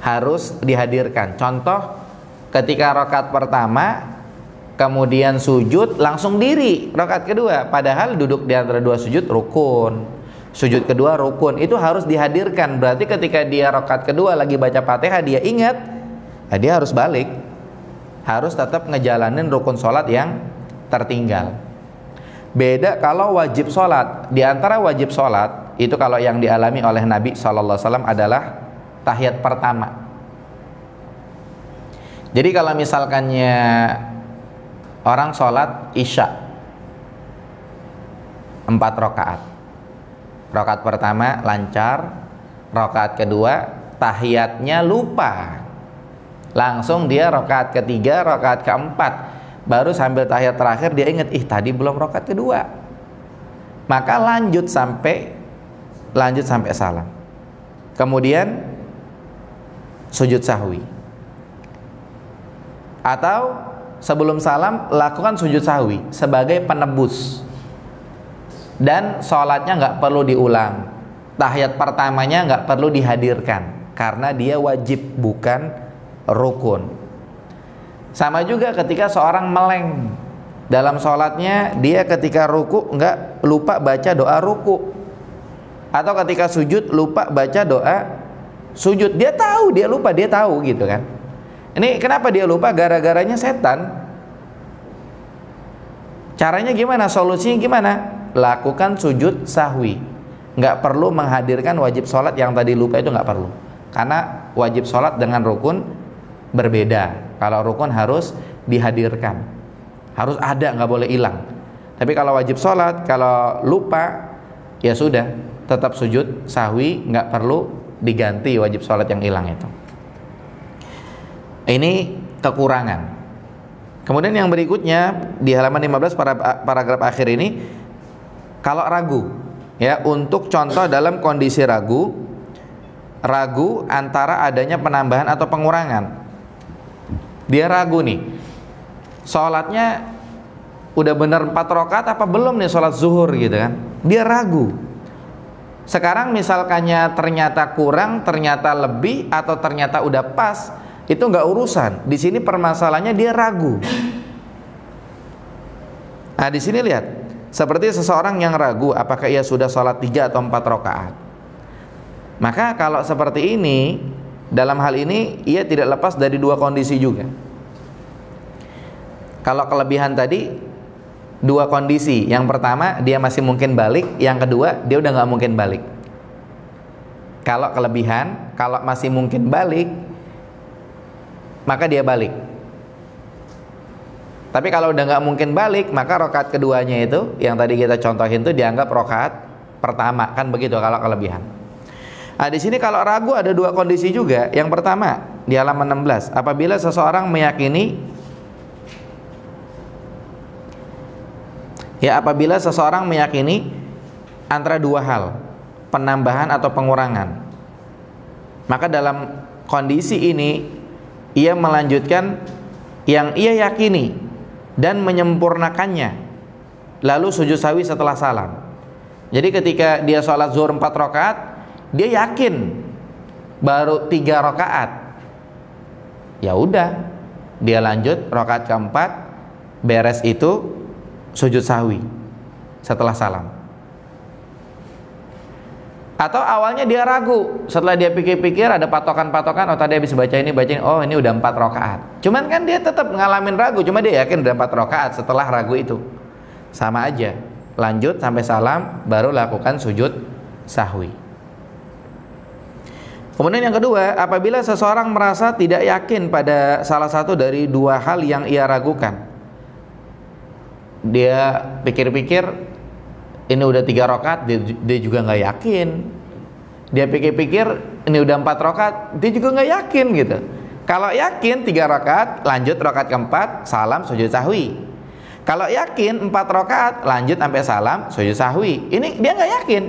harus dihadirkan. Contoh, ketika rakaat pertama kemudian sujud langsung diri rakaat kedua, padahal duduk di antara dua sujud rukun, sujud kedua rukun, itu harus dihadirkan. Berarti ketika dia rakaat kedua lagi baca Fatihah dia ingat, dia harus balik, harus tetap ngejalanin rukun sholat yang tertinggal. Beda kalau wajib sholat. Di antara wajib sholat itu kalau yang dialami oleh Nabi SAW adalah tahiyat pertama. Jadi kalau misalkannya orang sholat isya 4 rakaat, rakaat pertama lancar, rakaat kedua tahiyatnya lupa, langsung dia rakaat ketiga, rakaat keempat, baru sambil tahiyat terakhir dia ingat, tadi belum rakaat kedua. maka lanjut sampai salam. Kemudian sujud sahwi. Atau sebelum salam lakukan sujud sahwi sebagai penebus. Dan sholatnya nggak perlu diulang. Tahiyat pertamanya nggak perlu dihadirkan karena dia wajib, bukan rukun. Sama juga ketika seorang meleng dalam sholatnya, dia ketika ruku nggak lupa baca doa ruku, atau ketika sujud lupa baca doa sujud. Dia tahu, dia lupa, dia tahu gitu kan. Ini kenapa dia lupa? Gara-garanya setan. Caranya gimana? Solusinya gimana? Lakukan sujud sahwi. Nggak perlu menghadirkan wajib sholat yang tadi lupa, itu nggak perlu. Karena wajib sholat dengan rukun berbeda. Kalau rukun harus dihadirkan, harus ada, nggak boleh hilang. Tapi kalau wajib sholat, kalau lupa, ya sudah, tetap sujud sahwi, nggak perlu diganti wajib sholat yang hilang itu. Ini kekurangan. Kemudian yang berikutnya di halaman 15 paragraf akhir ini, kalau ragu, ya, untuk contoh dalam kondisi ragu antara adanya penambahan atau pengurangan. Dia ragu nih, sholatnya udah bener 4 rakaat apa belum nih sholat zuhur gitu kan. Dia ragu. Sekarang misalkannya ternyata kurang, ternyata lebih, atau ternyata udah pas, itu nggak urusan. Di sini permasalahannya dia ragu. Nah di sini lihat, seperti seseorang yang ragu apakah ia sudah sholat 3 atau 4 rakaat. Maka kalau seperti ini, dalam hal ini ia tidak lepas dari 2 kondisi juga. Kalau kelebihan tadi 2 kondisi. Yang pertama, dia masih mungkin balik. Yang kedua, dia udah nggak mungkin balik. Kalau kelebihan, kalau masih mungkin balik, maka dia balik. Tapi kalau udah nggak mungkin balik, maka rakaat keduanya itu yang tadi kita contohin itu dianggap rakaat pertama, kan begitu kalau kelebihan. Nah di sini kalau ragu ada 2 kondisi juga. Yang pertama di halaman 16, apabila seseorang meyakini antara 2 hal, penambahan atau pengurangan, maka dalam kondisi ini ia melanjutkan yang ia yakini dan menyempurnakannya, lalu sujud sahwi setelah salam. Jadi ketika dia sholat zuhur 4 rakaat, dia yakin baru 3 rakaat, ya udah, dia lanjut rakaat keempat, beres itu sujud sahwi setelah salam. Atau awalnya dia ragu, setelah dia pikir-pikir ada patokan-patokan, oh tadi habis baca ini, oh ini udah 4 rakaat. Cuman kan dia tetap ngalamin ragu, cuma dia yakin udah 4 rakaat setelah ragu itu. Sama aja, lanjut sampai salam baru lakukan sujud sahwi. Kemudian yang kedua, apabila seseorang merasa tidak yakin pada salah satu dari 2 hal yang ia ragukan, dia pikir-pikir ini udah 3 rakaat, dia juga nggak yakin. Dia pikir-pikir ini udah 4 rakaat, dia juga nggak yakin gitu. Kalau yakin 3 rakaat, lanjut rakaat keempat, salam sujud sahwi. Kalau yakin 4 rakaat, lanjut sampai salam sujud sahwi. Ini dia nggak yakin.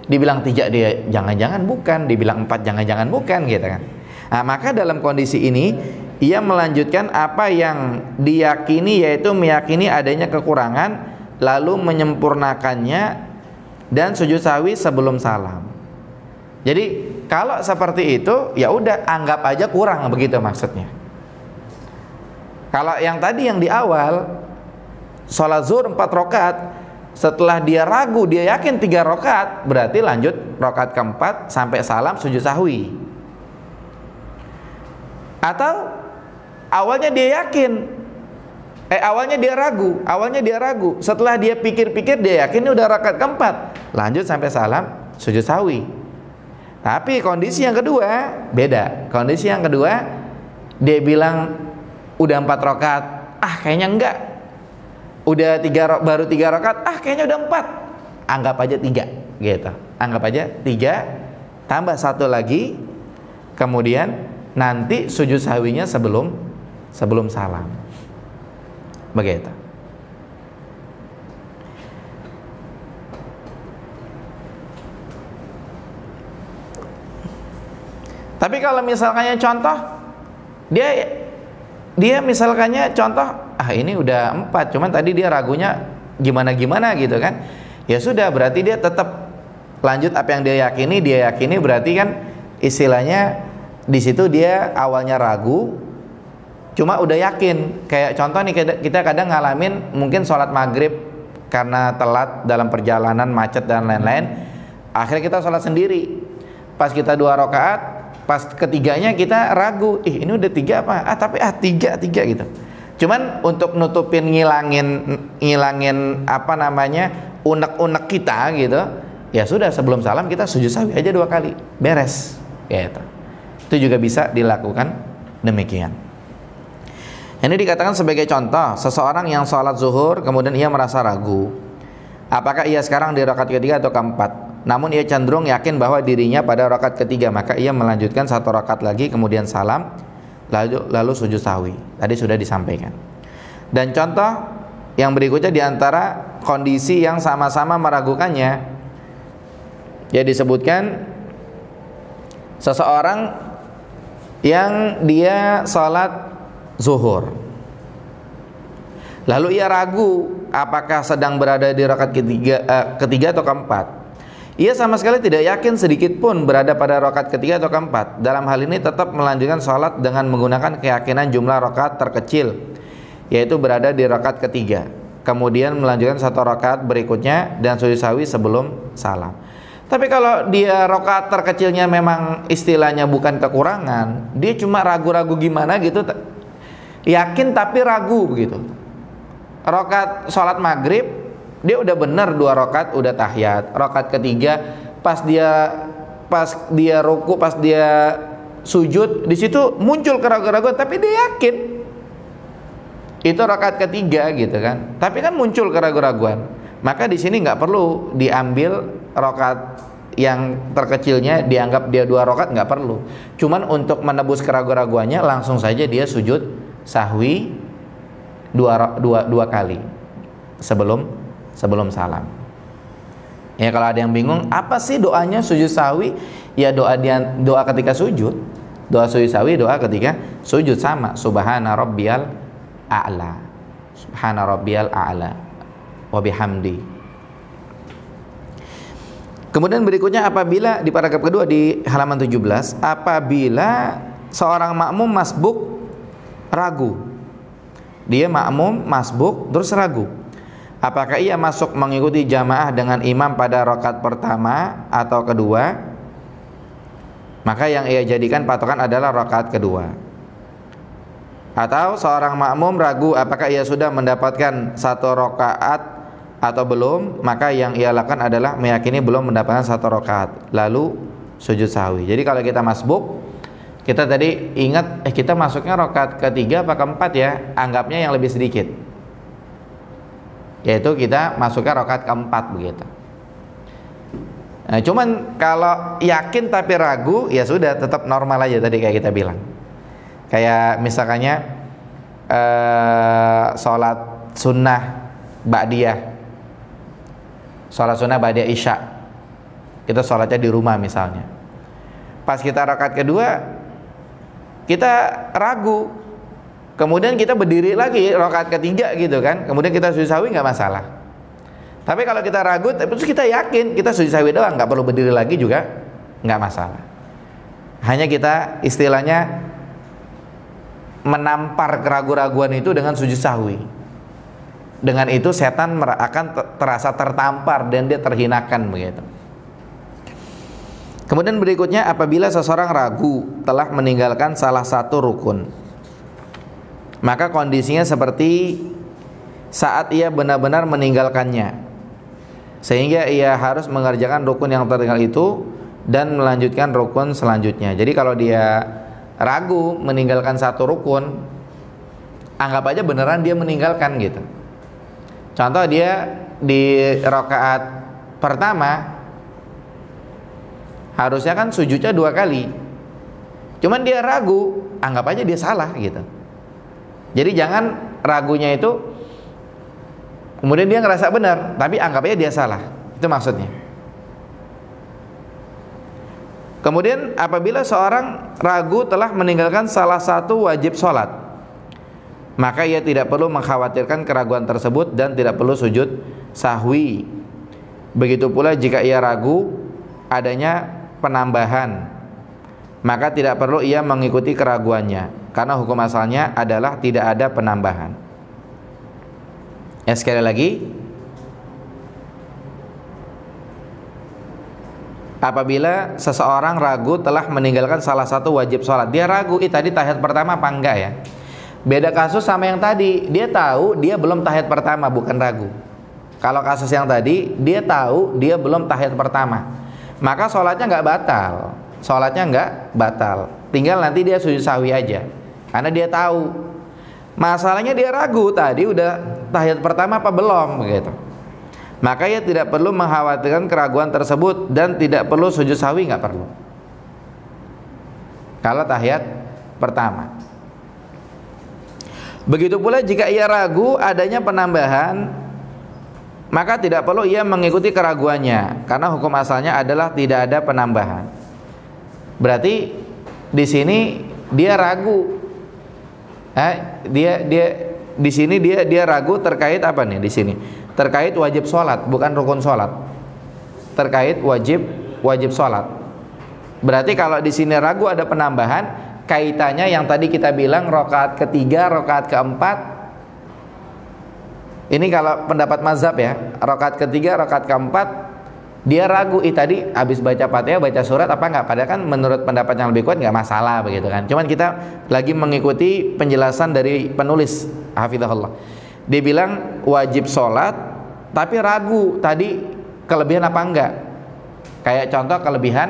Dibilang 3 dia jangan-jangan bukan, dibilang 4 jangan-jangan bukan gitu kan. Nah, maka dalam kondisi ini ia melanjutkan apa yang diyakini, yaitu meyakini adanya kekurangan, lalu menyempurnakannya dan sujud sahwi sebelum salam. Jadi kalau seperti itu, ya udah anggap aja kurang, begitu maksudnya. Kalau yang tadi yang di awal sholat zuhur 4 rakaat, setelah dia ragu, dia yakin 3 rakaat, berarti lanjut rakaat keempat sampai salam sujud sahwi. Atau awalnya dia yakin, awalnya dia ragu, setelah dia pikir-pikir dia yakin ini udah rakaat keempat, lanjut sampai salam sujud sahwi. Tapi kondisi yang kedua beda. Kondisi yang kedua dia bilang udah 4 rakaat, kayaknya enggak. Udah baru 3 rakaat, kayaknya udah 4. Anggap aja 3 gitu. Anggap aja 3 tambah 1 lagi, kemudian nanti sujud sahwinya sebelum salam. Begitu. Tapi kalau misalkannya contoh, dia misalkannya contoh, ini udah 4, cuman tadi dia ragunya gimana gitu kan, ya sudah, berarti dia tetap lanjut apa yang dia yakini, berarti kan istilahnya di situ dia awalnya ragu, cuma udah yakin. Kayak contoh nih, kita kadang ngalamin mungkin sholat maghrib karena telat dalam perjalanan, macet dan lain-lain, akhirnya kita sholat sendiri. Pas kita 2 rakaat, pas ketiganya kita ragu, ini udah 3 apa? Tapi 3 gitu. Cuman untuk nutupin, ngilangin apa namanya, unek-unek kita gitu, ya sudah, sebelum salam kita sujud sahwi aja 2 kali, beres gitu. Itu juga bisa dilakukan demikian. Ini dikatakan sebagai contoh, seseorang yang sholat zuhur kemudian ia merasa ragu apakah ia sekarang di rakaat ketiga atau keempat, namun ia cenderung yakin bahwa dirinya pada rakaat ketiga, maka ia melanjutkan 1 rakaat lagi kemudian salam, lalu sujud sahwi. Tadi sudah disampaikan. Dan contoh yang berikutnya diantara kondisi yang sama-sama meragukannya, ya disebutkan seseorang yang dia sholat zuhur, lalu ia ragu apakah sedang berada di rakaat ketiga atau keempat. Ia sama sekali tidak yakin sedikit pun berada pada rakaat ketiga atau keempat. Dalam hal ini tetap melanjutkan sholat dengan menggunakan keyakinan jumlah rakaat terkecil, yaitu berada di rakaat ketiga, kemudian melanjutkan 1 rakaat berikutnya dan sujud sahwi sebelum salam. Tapi kalau dia rakaat terkecilnya memang istilahnya bukan kekurangan, dia cuma ragu-ragu gimana gitu, yakin tapi ragu begitu. Rakaat sholat maghrib dia udah benar 2 rakaat, udah tahiyat. Rakaat ketiga pas dia ruku, pas dia sujud, di situ muncul keraguan-keraguan, tapi dia yakin itu rakaat ketiga gitu kan. Tapi kan muncul keraguan-keraguan. Maka di sini nggak perlu diambil rakaat yang terkecilnya, dianggap dia 2 rakaat, nggak perlu. Cuman untuk menebus keraguan-keraguannya langsung saja dia sujud sahwi 2 kali sebelum salam. Ya, kalau ada yang bingung apa sih doanya sujud sahwi, ya doa ketika sujud. Doa sujud sahwi doa ketika sujud sama, subhana rabbiyal a'la, subhana rabbiyal a'la wa bihamdi. Kemudian berikutnya, apabila di paragraf kedua di halaman 17, apabila seorang makmum masbuk ragu, dia makmum masbuk terus ragu, apakah ia masuk mengikuti jamaah dengan imam pada rakaat pertama atau kedua, maka yang ia jadikan patokan adalah rakaat kedua. Atau seorang makmum ragu apakah ia sudah mendapatkan 1 rakaat atau belum, maka yang ia lakukan adalah meyakini belum mendapatkan 1 rakaat, lalu sujud sahwi. Jadi kalau kita masbuk, kita tadi ingat kita masuknya rakaat ketiga apa keempat ya, anggapnya yang lebih sedikit, yaitu kita masuknya rakaat keempat begitu. Nah, cuman kalau yakin tapi ragu, ya sudah, tetap normal aja tadi kayak kita bilang. Kayak misalkannya sholat sunnah ba'diyah, sholat sunnah ba'diyah isya, kita sholatnya di rumah misalnya. Pas kita rakaat kedua kita ragu, kemudian kita berdiri lagi rakaat ketiga gitu kan, kemudian kita sujud sahwi, nggak masalah. Tapi kalau kita ragu terus kita yakin kita sujud sahwi doang, nggak perlu berdiri lagi juga nggak masalah. Hanya kita istilahnya menampar keraguan-raguan itu dengan sujud sahwi. Dengan itu setan akan terasa tertampar dan dia terhinakan begitu. Kemudian berikutnya, apabila seseorang ragu telah meninggalkan salah satu rukun, maka kondisinya seperti saat ia benar-benar meninggalkannya, sehingga ia harus mengerjakan rukun yang tertinggal itu dan melanjutkan rukun selanjutnya. Jadi kalau dia ragu meninggalkan 1 rukun, anggap aja beneran dia meninggalkan gitu. Contoh, dia di rakaat pertama harusnya kan sujudnya 2 kali, cuman dia ragu, anggap aja dia salah gitu. Jadi jangan ragunya itu kemudian dia ngerasa benar, tapi anggap aja dia salah. Itu maksudnya. Kemudian apabila seorang ragu telah meninggalkan salah satu wajib sholat, maka ia tidak perlu mengkhawatirkan keraguan tersebut dan tidak perlu sujud sahwi. Begitu pula jika ia ragu adanya penambahan, maka tidak perlu ia mengikuti keraguannya, karena hukum asalnya adalah tidak ada penambahan. Ya, sekali lagi, apabila seseorang ragu telah meninggalkan salah satu wajib sholat, dia ragu, tadi tahiyat pertama apa enggak ya? Beda kasus sama yang tadi, dia tahu dia belum tahiyat pertama, bukan ragu. Kalau kasus yang tadi, dia tahu dia belum tahiyat pertama, maka sholatnya nggak batal, tinggal nanti dia sujud sahwi aja, karena dia tahu. Masalahnya dia ragu, tadi udah tahiyat pertama apa belum, begitu. Maka ia tidak perlu mengkhawatirkan keraguan tersebut dan tidak perlu sujud sahwi, nggak perlu kalau tahiyat pertama. Begitu pula jika ia ragu adanya penambahan, maka tidak perlu ia mengikuti keraguannya, karena hukum asalnya adalah tidak ada penambahan. Berarti di sini dia ragu, di sini dia ragu terkait apa nih? Di sini terkait wajib sholat, bukan rukun sholat. Terkait wajib sholat. Berarti kalau di sini ragu ada penambahan, kaitannya yang tadi kita bilang rakaat ketiga, rakaat keempat. Ini kalau pendapat mazhab ya, rakaat ketiga, rakaat keempat, dia ragu, tadi habis baca Fatihah, baca surat apa enggak? Padahal kan menurut pendapat yang lebih kuat nggak masalah, begitu kan. Cuman kita lagi mengikuti penjelasan dari penulis, hafizahullah. Dia bilang wajib sholat, tapi ragu tadi kelebihan apa enggak. Kayak contoh kelebihan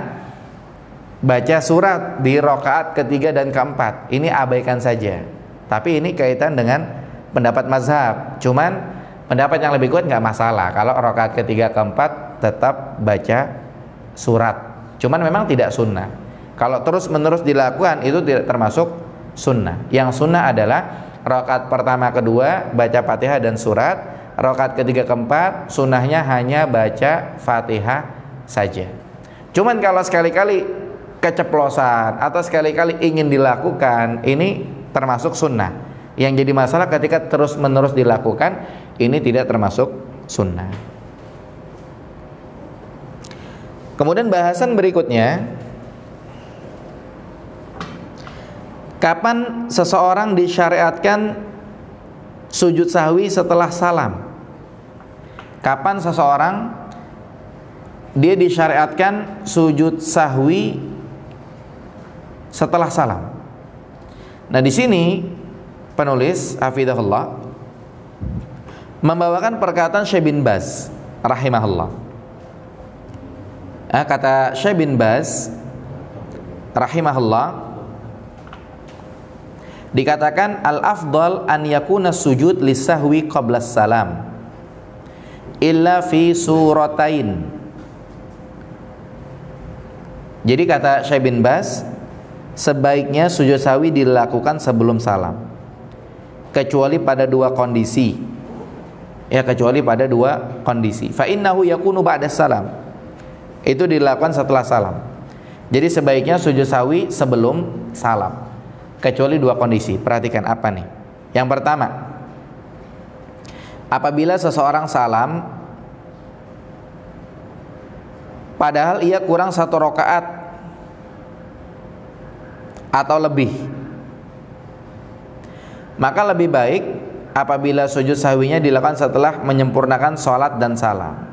baca surat di rakaat ketiga dan keempat, ini abaikan saja. Tapi ini kaitan dengan pendapat mazhab. Cuman pendapat yang lebih kuat nggak masalah kalau rakaat ketiga keempat tetap baca surat. Cuman memang tidak sunnah. Kalau terus menerus dilakukan itu tidak termasuk sunnah. Yang sunnah adalah rakaat pertama kedua baca Fatihah dan surat, rakaat ketiga keempat sunnahnya hanya baca Fatihah saja. Cuman kalau sekali-kali keceplosan atau sekali-kali ingin dilakukan, ini termasuk sunnah. Yang jadi masalah ketika terus menerus dilakukan, ini tidak termasuk sunnah. Kemudian bahasan berikutnya, kapan seseorang disyariatkan sujud sahwi setelah salam? Kapan seseorang dia disyariatkan sujud sahwi setelah salam? Nah, di sini penulis hafizahullah membawakan perkataan Syekh bin Baz rahimahullah. Kata Syekh bin Baz rahimahullah, dikatakan al-afdal an yakuna sujud lisahwi qabla salam illa fi suratain. Jadi kata Syekh bin Baz, sebaiknya sujud sahwi dilakukan sebelum salam, kecuali pada dua kondisi. Kecuali pada dua kondisi. Fa innahu yakunu ba'da salam. Itu dilakukan setelah salam. Jadi sebaiknya sujud sahwi sebelum salam, kecuali dua kondisi. Perhatikan apa nih? Yang pertama, apabila seseorang salam padahal ia kurang satu rakaat atau lebih, maka lebih baik apabila sujud sahwinya dilakukan setelah menyempurnakan sholat dan salam.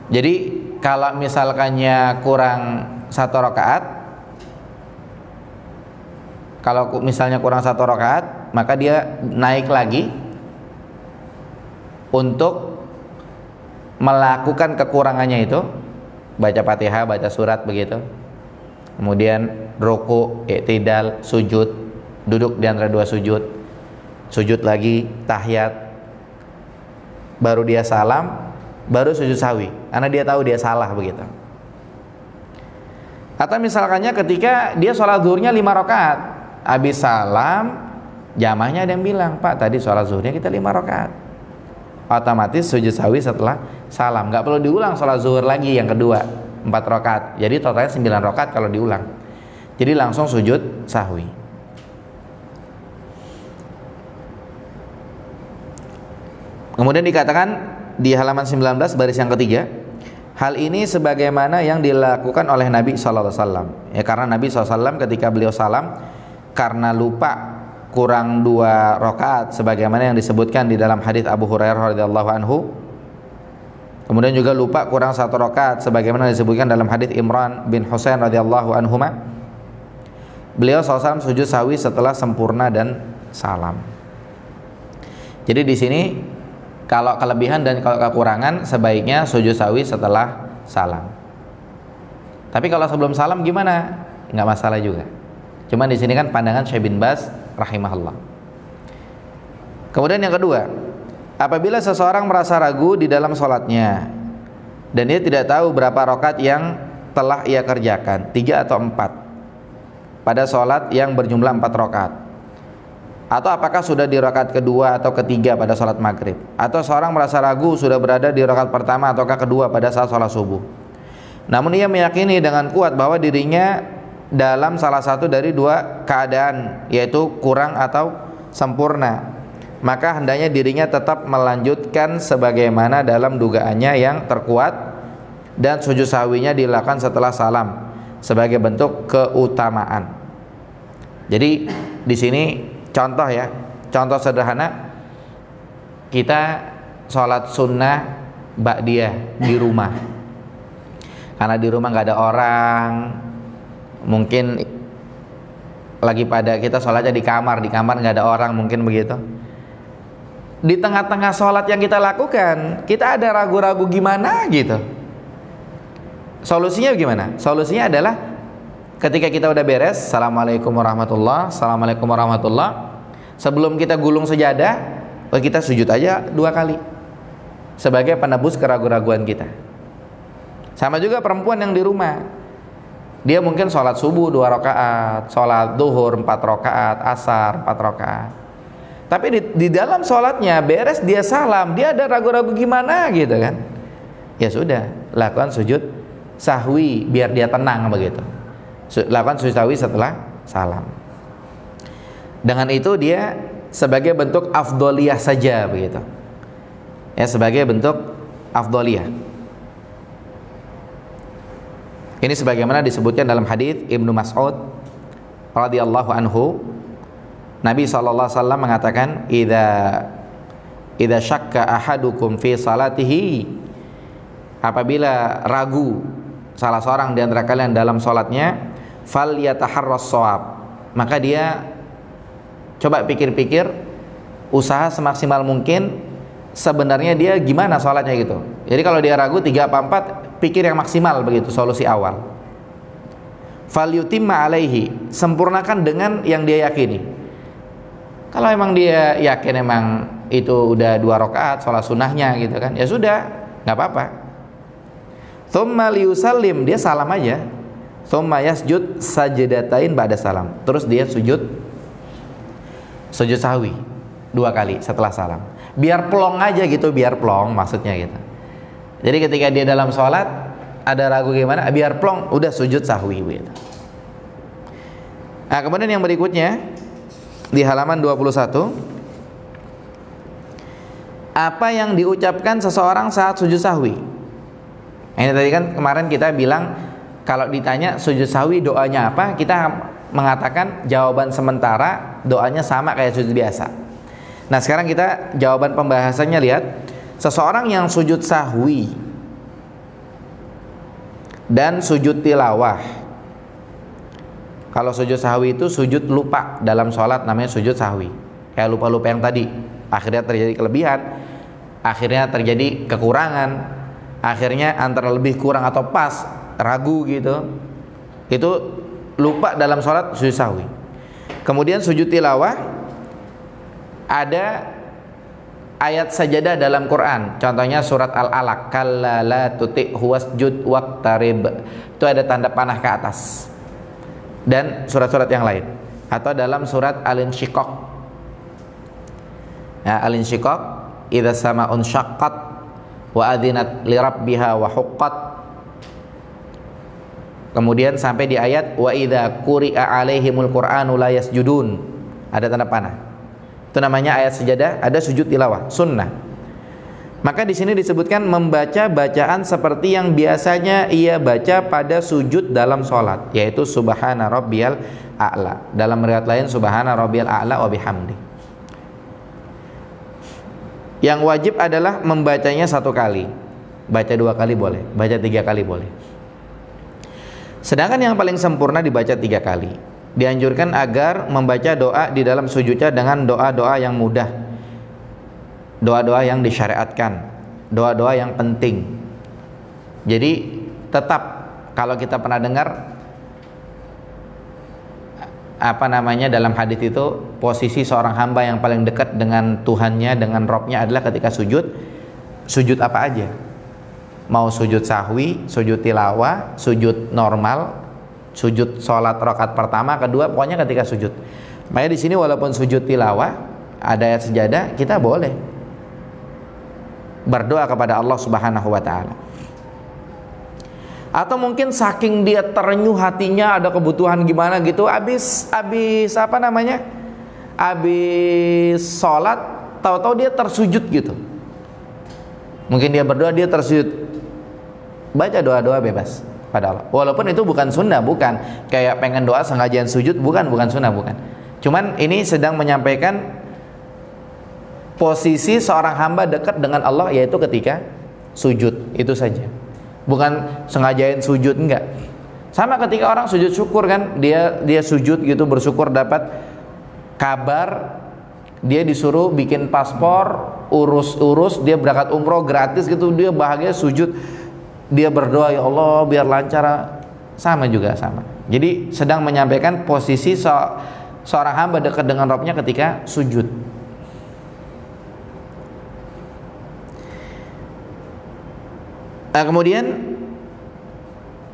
Jadi kalau misalkannya kurang satu rakaat, kalau misalnya kurang satu rakaat, maka dia naik lagi untuk melakukan kekurangannya itu, baca Fatihah, baca surat begitu, kemudian ruku, i'tidal, sujud, duduk di antara dua sujud, sujud lagi, tahiyat, baru dia salam, baru sujud sahwi, karena dia tahu dia salah begitu. Atau misalkannya ketika dia sholat zuhurnya 5 rakaat, habis salam, jamaahnya ada yang bilang, Pak tadi sholat zuhurnya kita 5 rakaat, otomatis sujud sahwi setelah salam, nggak perlu diulang sholat zuhur lagi yang kedua, 4 rakaat. Jadi totalnya 9 rakaat kalau diulang. Jadi langsung sujud sahwi. Kemudian dikatakan di halaman 19 baris yang ketiga, hal ini sebagaimana yang dilakukan oleh Nabi SAW. Ya, karena Nabi SAW ketika beliau salam karena lupa kurang 2 rakaat sebagaimana yang disebutkan di dalam hadis Abu Hurairah radhiyallahu anhu. Kemudian juga lupa kurang 1 rakaat sebagaimana disebutkan dalam hadis Imran bin Husain radhiyallahu anhuma. Beliau SAW sujud sahwi setelah sempurna dan salam. Jadi di sini kalau kelebihan dan kalau kekurangan sebaiknya sujud sahwi setelah salam. Tapi kalau sebelum salam gimana? Nggak masalah juga. Cuman di sini kan pandangan Syekh bin Baz rahimahullah. Kemudian yang kedua, apabila seseorang merasa ragu di dalam sholatnya dan dia tidak tahu berapa rakaat yang telah ia kerjakan, 3 atau 4 pada sholat yang berjumlah 4 rakaat, atau apakah sudah di rakaat kedua atau ketiga pada sholat maghrib, atau seorang merasa ragu sudah berada di rakaat pertama ataukah kedua pada saat sholat subuh, namun ia meyakini dengan kuat bahwa dirinya dalam salah satu dari 2 keadaan, yaitu kurang atau sempurna, maka hendaknya dirinya tetap melanjutkan sebagaimana dalam dugaannya yang terkuat, dan sujud sahwinya dilakukan setelah salam sebagai bentuk keutamaan. Jadi di sini contoh ya, contoh sederhana, kita sholat sunnah ba'diyah di rumah. Karena di rumah nggak ada orang, mungkin lagi pada kita sholatnya di kamar nggak ada orang, mungkin begitu. Di tengah-tengah sholat yang kita lakukan, kita ada ragu-ragu gimana gitu. Solusinya gimana? Solusinya adalah ketika kita udah beres, assalamualaikum warahmatullah, assalamualaikum warahmatullah, sebelum kita gulung sejadah, kita sujud aja 2 kali sebagai penebus keraguan-raguan kita. Sama juga perempuan yang di rumah, dia mungkin sholat subuh 2 rakaat, sholat duhur 4 rakaat, asar 4 rakaat, tapi di dalam sholatnya beres dia salam, dia ada ragu-ragu gimana gitu kan. Ya sudah, lakukan sujud sahwi biar dia tenang begitu. Lakukan sujud sahwi setelah salam. Dengan itu dia sebagai bentuk afdoliyah saja begitu. Ya, sebagai bentuk afdoliyah. Ini sebagaimana disebutkan dalam hadis Ibnu Mas'ud radhiyallahu anhu, Nabi SAW mengatakan, idza syakka ahadukum fi salatihi, apabila ragu salah seorang di antara kalian dalam salatnya, fal yataharras shawab, maka dia coba pikir-pikir, usaha semaksimal mungkin sebenarnya dia gimana sholatnya gitu. Jadi kalau dia ragu 3 apa 4, pikir yang maksimal begitu, solusi awal. Fal yutimma alaihi, sempurnakan dengan yang dia yakini. Kalau emang dia yakin emang itu udah 2 rakaat sholat sunnahnya gitu kan, ya sudah, nggak apa-apa. Tsumma liyusallim, dia salam aja. Tsumma yasjud sajdatain ba'da salam, terus dia sujud sahwi 2 kali setelah salam. Biar plong aja gitu, biar plong maksudnya gitu. Jadi ketika dia dalam sholat ada ragu gimana, biar plong, udah sujud sahwi gitu. Nah, kemudian yang berikutnya di halaman 21, apa yang diucapkan seseorang saat sujud sahwi. Ini tadi kan kemarin kita bilang kalau ditanya sujud sahwi doanya apa, kita mengatakan jawaban sementara doanya sama kayak sujud biasa. Nah, sekarang kita jawaban pembahasannya, lihat. Seseorang yang sujud sahwi dan sujud tilawah. Kalau sujud sahwi itu sujud lupa dalam sholat, namanya sujud sahwi. Kayak lupa-lupa yang tadi, akhirnya terjadi kelebihan, akhirnya terjadi kekurangan, akhirnya antara lebih kurang atau pas, ragu gitu. Itu lupa dalam sholat, sujud sahwi. Kemudian sujud tilawah, ada ayat sajadah dalam Quran, contohnya surat Al-Alaq, kalla la tuti'hu wasjud waqtarib, itu ada tanda panah ke atas, dan surat-surat yang lain. Atau dalam surat Al-Insyiqaq, ya, Al-Insyiqaq, idza sama'un syaqqat wa adzinat li rabbiha wa huqqat, Kemudian sampai di ayat wa idza quri'a 'alaihimul qur'anu la yasjudun. Ada tanda panah. Itu namanya ayat sejadah, ada sujud tilawah, sunnah. Maka di sini disebutkan membaca bacaan seperti yang biasanya ia baca pada sujud dalam sholat, yaitu subhana rabbiyal a'la. Dalam riwayat lain subhana rabbiyal a'la wa bihamdi. Yang wajib adalah membacanya 1 kali. Baca 2 kali boleh, baca 3 kali boleh. Sedangkan yang paling sempurna dibaca 3 kali. Dianjurkan agar membaca doa di dalam sujudnya dengan doa-doa yang mudah, doa-doa yang disyariatkan, doa-doa yang penting. Jadi tetap, kalau kita pernah dengar dalam hadis itu, posisi seorang hamba yang paling dekat dengan Tuhannya, dengan Robnya adalah ketika sujud. Sujud apa aja? Mau sujud sahwi, sujud tilawah, sujud normal, sujud sholat rakaat pertama, kedua, pokoknya ketika sujud. Makanya di sini walaupun sujud tilawah ada ayat sejadah, kita boleh berdoa kepada Allah Subhanahu wa taala. Atau mungkin saking dia terenyuh hatinya, ada kebutuhan gimana gitu, habis sholat, tahu-tahu dia tersujud gitu. Mungkin dia berdoa, dia tersujud. Baca doa-doa bebas pada Allah. Walaupun itu bukan sunnah, bukan kayak pengen doa sengaja sujud, bukan sunnah, bukan. Cuman ini sedang menyampaikan posisi seorang hamba dekat dengan Allah, yaitu ketika sujud, itu saja. Bukan sengajain sujud, enggak. Sama ketika orang sujud syukur kan, dia sujud gitu, bersyukur dapat kabar dia disuruh bikin paspor, urus dia berangkat umroh gratis gitu, dia bahagia sujud, dia berdoa, ya Allah biar lancar, sama. Jadi sedang menyampaikan posisi seorang hamba dekat dengan Rabbnya ketika sujud. Nah, kemudian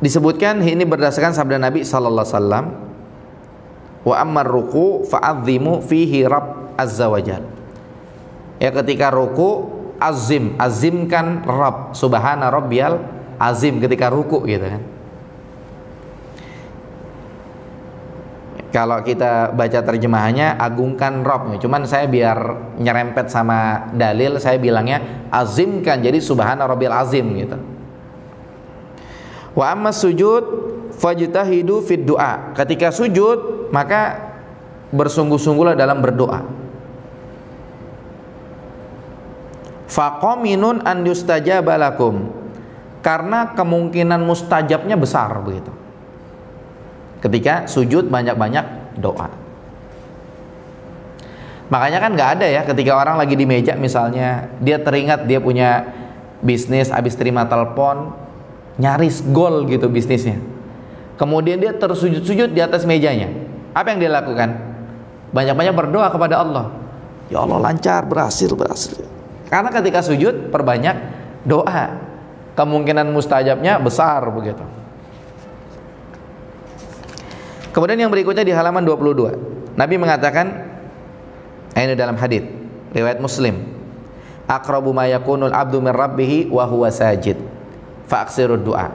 disebutkan ini berdasarkan sabda Nabi sallallahu alaihi wasallam, wa ammar ruku fa'azzimu fihi rabb azza wajal. Ya, ketika ruku azimkan Rabb, subhana rabbiyal azim ketika ruku gitu kan. Kalau kita baca terjemahannya agungkan Rabb, cuman saya biar nyerempet sama dalil, saya bilangnya azimkan, jadi subhana rabbiyal azim gitu. Wa amma sujud fajtahidu fid du'a. Ketika sujud maka bersungguh-sungguhlah dalam berdoa. Faqaminun an yustajaba lakum. Karena kemungkinan mustajabnya besar begitu. Ketika sujud banyak-banyak doa. Makanya kan nggak ada ya ketika orang lagi di meja misalnya, dia teringat dia punya bisnis, habis terima telepon, nyaris gol gitu bisnisnya. Kemudian dia tersujud-sujud di atas mejanya. Apa yang dia lakukan? Banyak-banyak berdoa kepada Allah. Ya Allah lancar, berhasil. Karena ketika sujud perbanyak doa. Kemungkinan mustajabnya besar begitu. Kemudian yang berikutnya di halaman 22. Nabi mengatakan, ini dalam hadis riwayat Muslim, aqrabu ma yakunul abdu min rabbih wa huwa sajid fa'aksirud du'a.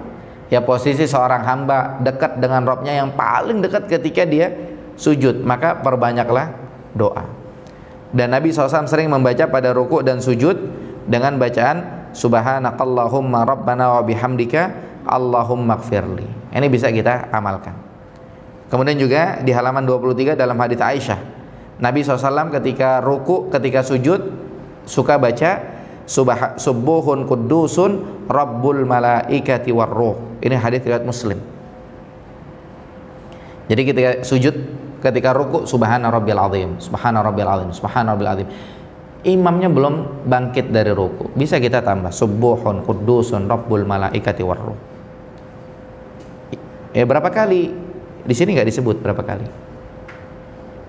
Ya, posisi seorang hamba dekat dengan Rabbnya yang paling dekat ketika dia sujud, maka perbanyaklah doa. Dan Nabi SAW sering membaca pada ruku dan sujud dengan bacaan subhanakallahumma rabbana wa bihamdika allahumma gfirli. Ini bisa kita amalkan. Kemudian juga di halaman 23 dalam hadis Aisyah, Nabi SAW ketika ruku, ketika sujud suka baca subuhun kudusun rabbul malaikati warruh. Ini hadis riwayat Muslim. Jadi ketika sujud, ketika ruku subhana rabbil azim, subhana rabbil azim, subhana rabbil azim. Imamnya belum bangkit dari ruku, bisa kita tambah subuhun kudusun rabbul malaikati warruh. Ya, berapa kali? Di sini nggak disebut berapa kali.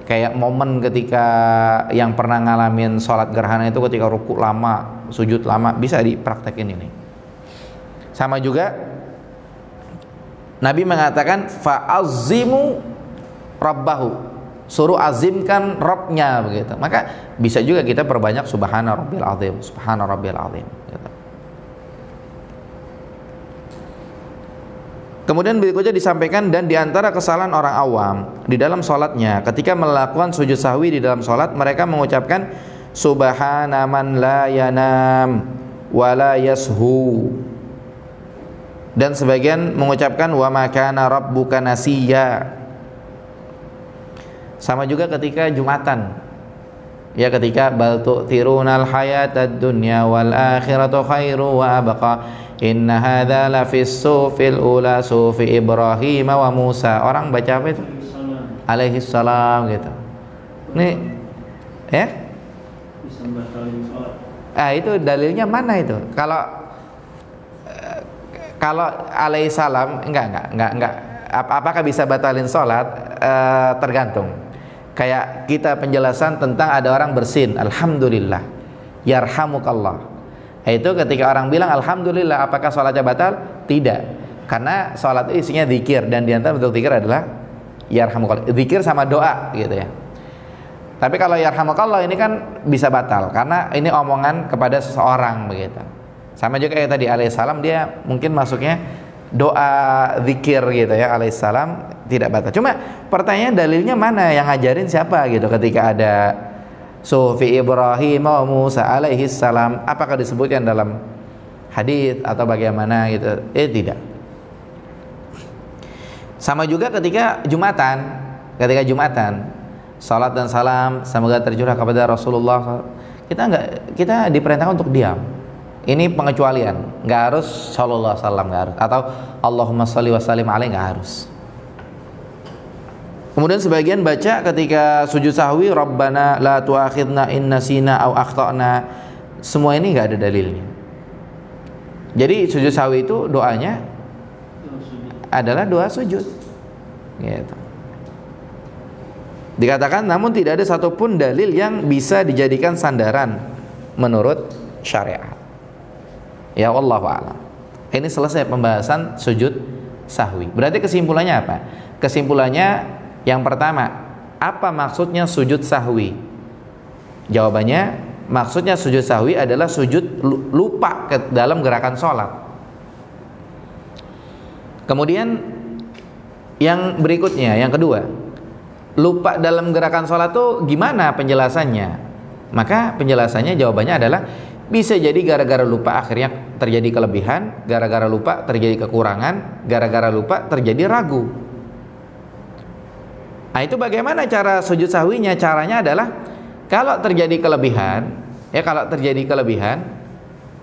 Kayak momen ketika yang pernah ngalamin sholat gerhana itu ketika ruku lama, sujud lama, bisa dipraktekin ini. Sama juga Nabi mengatakan fa'azzimu rabbahu, suruh azimkan Rabbnya begitu. Maka bisa juga kita perbanyak subhana rabbil azim, subhana rabbil azim gitu. Kemudian berikutnya disampaikan, dan diantara kesalahan orang awam di dalam sholatnya ketika melakukan sujud sahwi di dalam sholat, mereka mengucapkan subhana man la yanam wa la yashu, dan sebagian mengucapkan wa ma kana rabbuka nasiya. Sama juga ketika Jumatan, ya, ketika bal tu'thirunal hayatad dunya wal akhiratu khairu wa abqa inna hadza la fis sufil ula sufi Ibrahim wa Musa. Orang baca apa itu? Alaihi salam gitu. Nih, ya? Bisa batalin sholat. Itu dalilnya mana itu? Kalau alaihi salam enggak. Apakah bisa batalin sholat? Tergantung. Kayak kita penjelasan tentang ada orang bersin, alhamdulillah, yarhamukallah. Itu ketika orang bilang alhamdulillah, apakah sholatnya batal? Tidak, karena sholat itu isinya zikir, dan diantara bentuk zikir adalah yarhamukallah, zikir sama doa gitu ya. Tapi kalau yarhamukallah ini kan bisa batal karena ini omongan kepada seseorang begitu. Sama juga kayak tadi alaihissalam, dia mungkin masuknya doa zikir gitu ya, alaihissalam tidak batal. Cuma pertanyaan dalilnya mana, yang ngajarin siapa gitu ketika ada sufi Ibrahim wa Musa alaihi salam, apakah disebutkan dalam hadis atau bagaimana gitu? Tidak. Sama juga ketika Jumatan, salat dan salam semoga tercurah kepada Rasulullah, kita diperintahkan untuk diam. Ini pengecualian, nggak harus sallallahu alaihi wasallam, nggak harus, atau Allahumma sholli wa sallim alaihi, nggak harus. Kemudian sebagian baca ketika sujud sahwi, Rabbana la tu'akhidna in nasina au akhtana. Semua ini nggak ada dalilnya. Jadi sujud sahwi itu doanya adalah doa sujud gitu. Dikatakan namun tidak ada satupun dalil yang bisa dijadikan sandaran menurut syariat. Ya wallahu a'lam. Ini selesai pembahasan sujud sahwi. Berarti kesimpulannya apa? Kesimpulannya yang pertama, apa maksudnya sujud sahwi? Jawabannya, maksudnya sujud sahwi adalah sujud lupa dalam gerakan sholat. Kemudian yang berikutnya, yang kedua, lupa dalam gerakan sholat itu gimana penjelasannya? Maka penjelasannya, jawabannya adalah bisa jadi gara-gara lupa akhirnya terjadi kelebihan, gara-gara lupa terjadi kekurangan, gara-gara lupa terjadi ragu. Nah, itu bagaimana cara sujud sahwinya? Caranya adalah kalau terjadi kelebihan,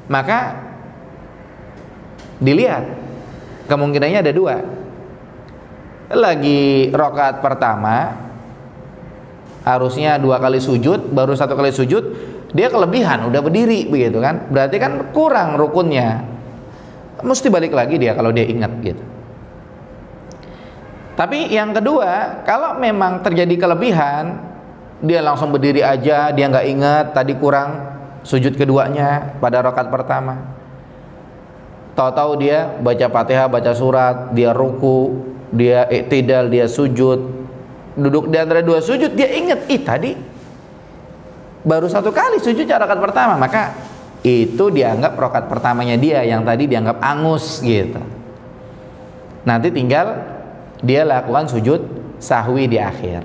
maka dilihat kemungkinannya ada dua. Lagi rakaat pertama harusnya 2 kali sujud, baru 1 kali sujud, dia kelebihan, udah berdiri begitu kan? Berarti kan kurang rukunnya. Mesti balik lagi dia kalau dia ingat gitu. Tapi yang kedua, kalau memang terjadi kelebihan, dia langsung berdiri aja, dia nggak ingat tadi kurang sujud keduanya pada rakaat pertama. Tahu-tahu dia baca Fatihah, baca surat, dia ruku, dia i'tidal, dia sujud, duduk di antara 2 sujud, dia ingat, tadi baru 1 kali sujud rakaat pertama, maka itu dianggap rakaat pertamanya dia yang tadi dianggap angus gitu. Nanti tinggal dia lakukan sujud sahwi di akhir,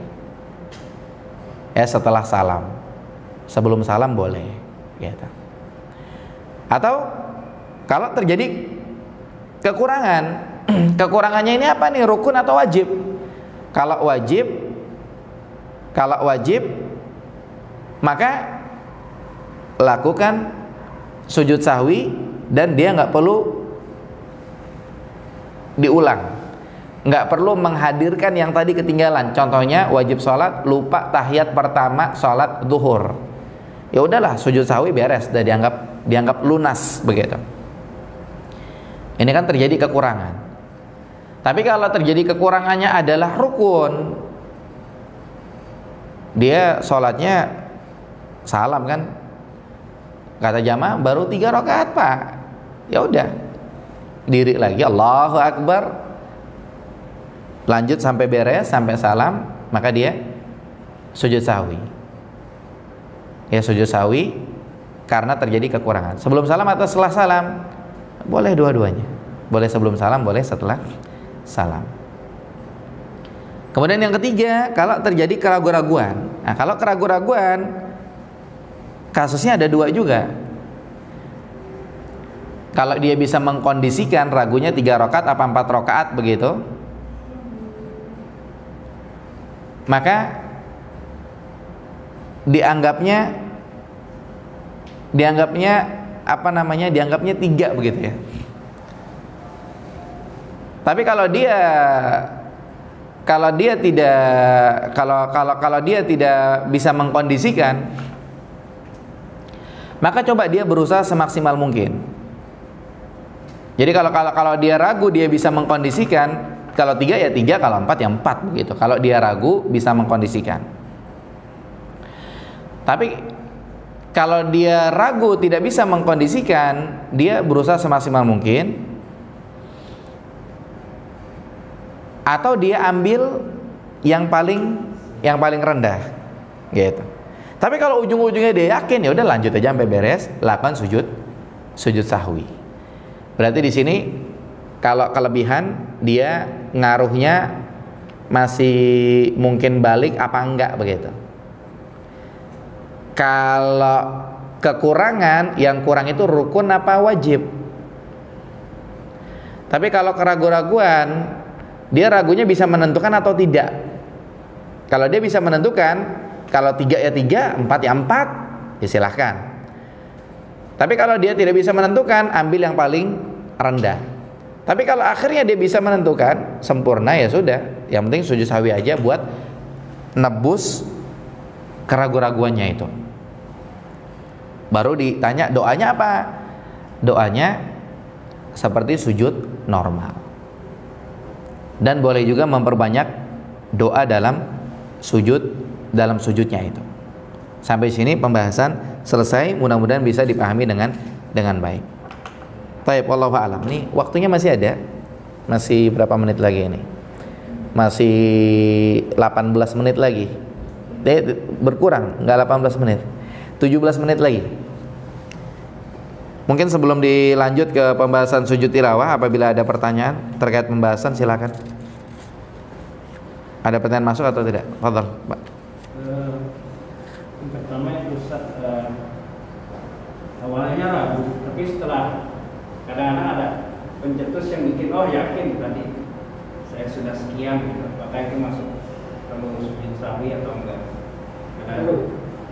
setelah salam. Sebelum salam boleh gitu. Atau kalau terjadi kekurangan, kekurangannya ini apa nih, rukun atau wajib? Kalau wajib maka lakukan sujud sahwi dan dia nggak perlu diulang, nggak perlu menghadirkan yang tadi ketinggalan. Contohnya wajib sholat lupa tahiyat pertama sholat zuhur, ya udahlah sujud sahwi beres, dan dianggap lunas begitu. Ini kan terjadi kekurangan. Tapi kalau terjadi kekurangannya adalah rukun, dia sholatnya salam kan, kata jamaah baru 3 rakaat pak, ya udah diri lagi Allahu Akbar, lanjut sampai beres, sampai salam, maka dia sujud sahwi. Ya sujud sahwi karena terjadi kekurangan. Sebelum salam atau setelah salam? Boleh dua-duanya. Boleh sebelum salam, boleh setelah salam. Kemudian yang ketiga, kalau terjadi keraguan-raguan. Nah, kalau keraguan-raguan, kasusnya ada dua juga. Kalau dia bisa mengkondisikan ragunya 3 rakaat apa 4 rakaat begitu, maka dianggapnya apa namanya? Dianggapnya 3 begitu ya. Tapi kalau dia tidak bisa mengkondisikan, maka coba dia berusaha semaksimal mungkin. Jadi kalau dia ragu, dia bisa mengkondisikan. Kalau 3 ya 3, kalau 4 ya 4 begitu. Kalau dia ragu, bisa mengkondisikan. Tapi kalau dia ragu, tidak bisa mengkondisikan, dia berusaha semaksimal mungkin. Atau dia ambil yang paling rendah gitu. Tapi kalau ujung-ujungnya dia yakin, ya udah lanjut aja sampai beres, lakukan sujud sahwi. Berarti di sini kalau kelebihan dia ngaruhnya masih mungkin balik apa enggak begitu. Kalau kekurangan, yang kurang itu rukun apa wajib. Tapi kalau keraguan-raguan, dia ragunya bisa menentukan atau tidak. Kalau dia bisa menentukan, kalau 3 ya 3, 4 ya 4, ya silahkan. Tapi kalau dia tidak bisa menentukan, ambil yang paling rendah. Tapi kalau akhirnya dia bisa menentukan, sempurna ya sudah. Yang penting sujud sahwi aja buat nebus keraguan-raguannya itu. Baru ditanya doanya apa? Doanya seperti sujud normal. Dan boleh juga memperbanyak doa dalam sujudnya itu. Sampai sini pembahasan selesai, mudah-mudahan bisa dipahami dengan baik. Baik, wallahu a'lam. Nih waktunya masih ada. Masih berapa menit lagi ini? Masih 18 menit lagi. Berkurang, enggak 18 menit. 17 menit lagi. Mungkin sebelum dilanjut ke pembahasan sujud tilawah, apabila ada pertanyaan terkait pembahasan, silakan. Ada pertanyaan masuk atau tidak? Fadhal, Pak. Yang pertama itu Ustaz, awalnya ragu, tapi setelah kadang-kadang ada pencetus yang bikin yakin tadi saya sudah sekian gitu. Apakah itu masuk perlu sujud sahwi atau enggak?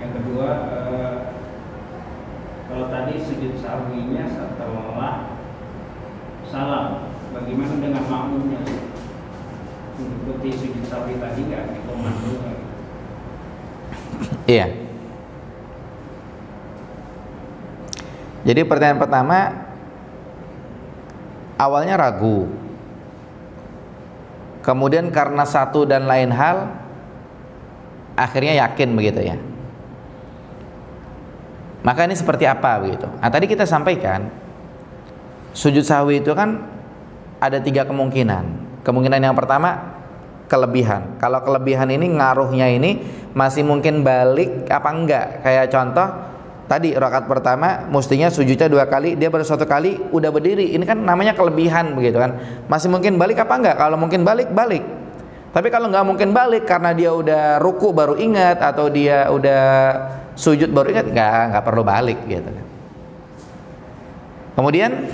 Yang kedua, kalau tadi sujud sahwinya setelah salam, bagaimana dengan makmumnya? Mengikuti sujud sahwi tadi nggak dikomando? Iya. Jadi pertanyaan pertama, awalnya ragu, kemudian karena satu dan lain hal akhirnya yakin begitu ya. Maka ini seperti apa begitu? Nah, tadi kita sampaikan sujud sahwi itu kan ada 3 kemungkinan. Kemungkinan yang pertama kelebihan. Kalau kelebihan ini ngaruhnya ini masih mungkin balik apa enggak? Kayak contoh tadi rakaat pertama mestinya sujudnya 2 kali, dia baru 1 kali udah berdiri. Ini kan namanya kelebihan begitu kan? Masih mungkin balik apa enggak? Kalau mungkin balik. Tapi kalau nggak mungkin balik karena dia udah ruku baru ingat atau dia udah sujud baru ingat, nggak perlu balik gitu kan. Kemudian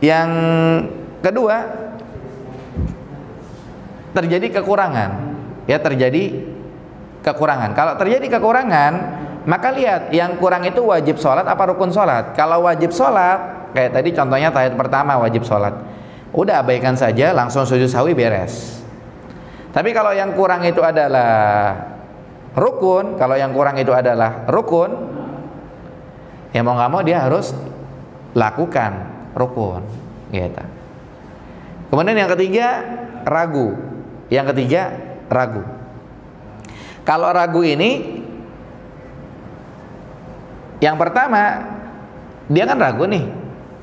yang kedua, terjadi kekurangan. Kalau terjadi kekurangan, maka lihat yang kurang itu wajib sholat apa rukun sholat. Kalau wajib sholat, kayak tadi contohnya tahiyat pertama wajib sholat, udah abaikan saja, langsung sujud sahwi beres. Tapi kalau yang kurang itu adalah rukun, ya mau nggak mau dia harus lakukan rukun gitu. Kemudian yang ketiga ragu. Kalau ragu ini, yang pertama dia kan ragu nih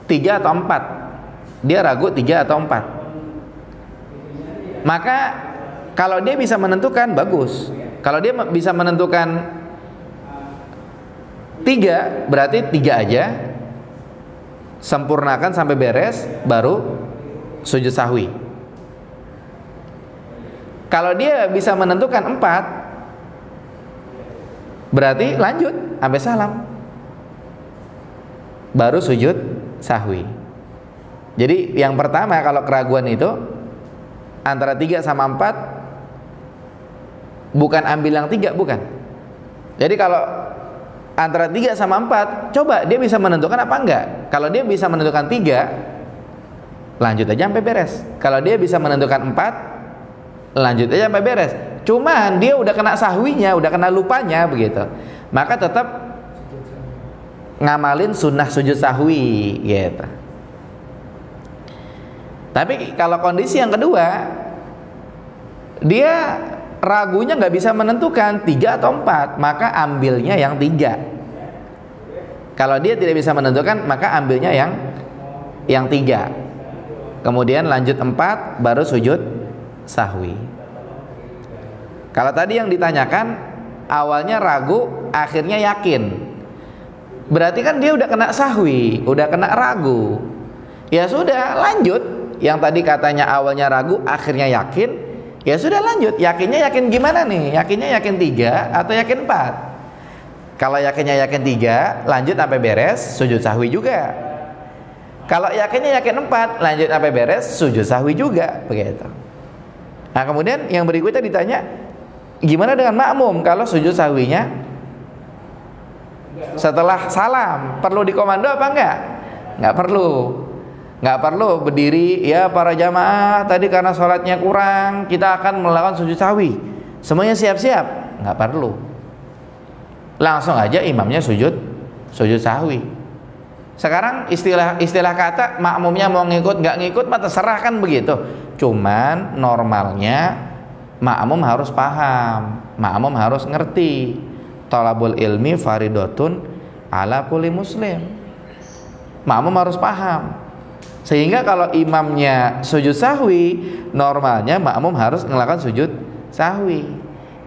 3 atau 4. Dia ragu 3 atau 4. Maka kalau dia bisa menentukan, bagus. Kalau dia bisa menentukan 3, berarti 3 aja, sempurnakan sampai beres, baru sujud sahwi. Kalau dia bisa menentukan 4, berarti lanjut sampai salam, baru sujud sahwi. Jadi yang pertama kalau keraguan itu antara 3 sama 4, bukan ambil yang 3, bukan. Jadi kalau antara 3 sama 4, coba dia bisa menentukan apa enggak. Kalau dia bisa menentukan 3, lanjut aja sampai beres. Kalau dia bisa menentukan 4, lanjut aja sampai beres. Cuman dia udah kena sahwinya, udah kena lupanya begitu, maka tetap ngamalin sunnah sujud sahwi gitu. Tapi kalau kondisi yang kedua, dia ragunya nggak bisa menentukan 3 atau 4, maka ambilnya yang 3. Kalau dia tidak bisa menentukan, maka ambilnya yang 3. Kemudian lanjut 4, baru sujud sahwi. Kalau tadi yang ditanyakan awalnya ragu, akhirnya yakin, berarti kan dia udah kena sahwi, udah kena ragu. Ya sudah, lanjut. Yang tadi katanya awalnya ragu, akhirnya yakin, ya sudah lanjut. Yakinnya yakin gimana nih? Yakinnya yakin 3 atau yakin 4? Kalau yakinnya yakin 3, lanjut sampai beres, sujud sahwi juga. Kalau yakinnya yakin 4, lanjut sampai beres, sujud sahwi juga, begitu. Nah kemudian yang berikutnya ditanya, gimana dengan makmum kalau sujud sahwinya setelah salam? Perlu dikomando apa enggak? Enggak perlu. Enggak perlu berdiri, ya para jamaah tadi karena sholatnya kurang, kita akan melakukan sujud sahwi, semuanya siap-siap. Enggak perlu. Langsung aja imamnya sujud sahwi. Sekarang istilah kata makmumnya mau ngikut nggak ngikut mah terserah kan begitu. Cuman normalnya makmum harus paham, makmum harus ngerti. Thalabul ilmi faridatun ala kulli muslim. Makmum harus paham. Sehingga kalau imamnya sujud sahwi, normalnya makmum harus melakukan sujud sahwi.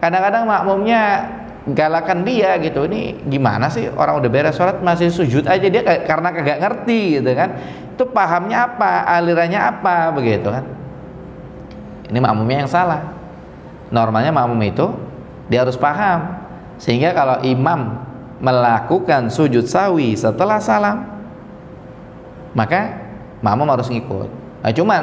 Kadang-kadang makmumnya galakan dia gitu, ini gimana sih orang udah beres sholat masih sujud aja, dia karena kagak ngerti gitu kan. Itu pahamnya apa, alirannya apa begitu kan. Ini makmumnya yang salah. Normalnya makmum itu dia harus paham, sehingga kalau imam melakukan sujud sahwi setelah salam, maka makmum harus ngikut. Nah, cuman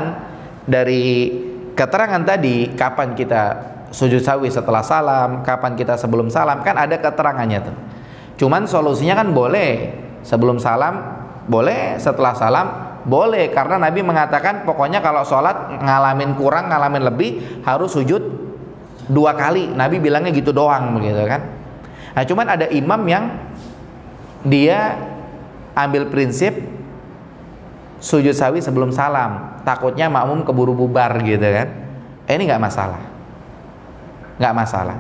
dari keterangan tadi kapan kita sujud sahwi setelah salam, kapan kita sebelum salam, kan ada keterangannya tuh. Cuman solusinya kan boleh sebelum salam, boleh setelah salam, boleh, karena Nabi mengatakan pokoknya kalau sholat ngalamin kurang, ngalamin lebih harus sujud 2 kali. Nabi bilangnya gitu doang begitu kan. Nah cuman ada imam yang dia ambil prinsip sujud sahwi sebelum salam, takutnya makmum keburu bubar gitu kan. Ini nggak masalah. Nggak masalah.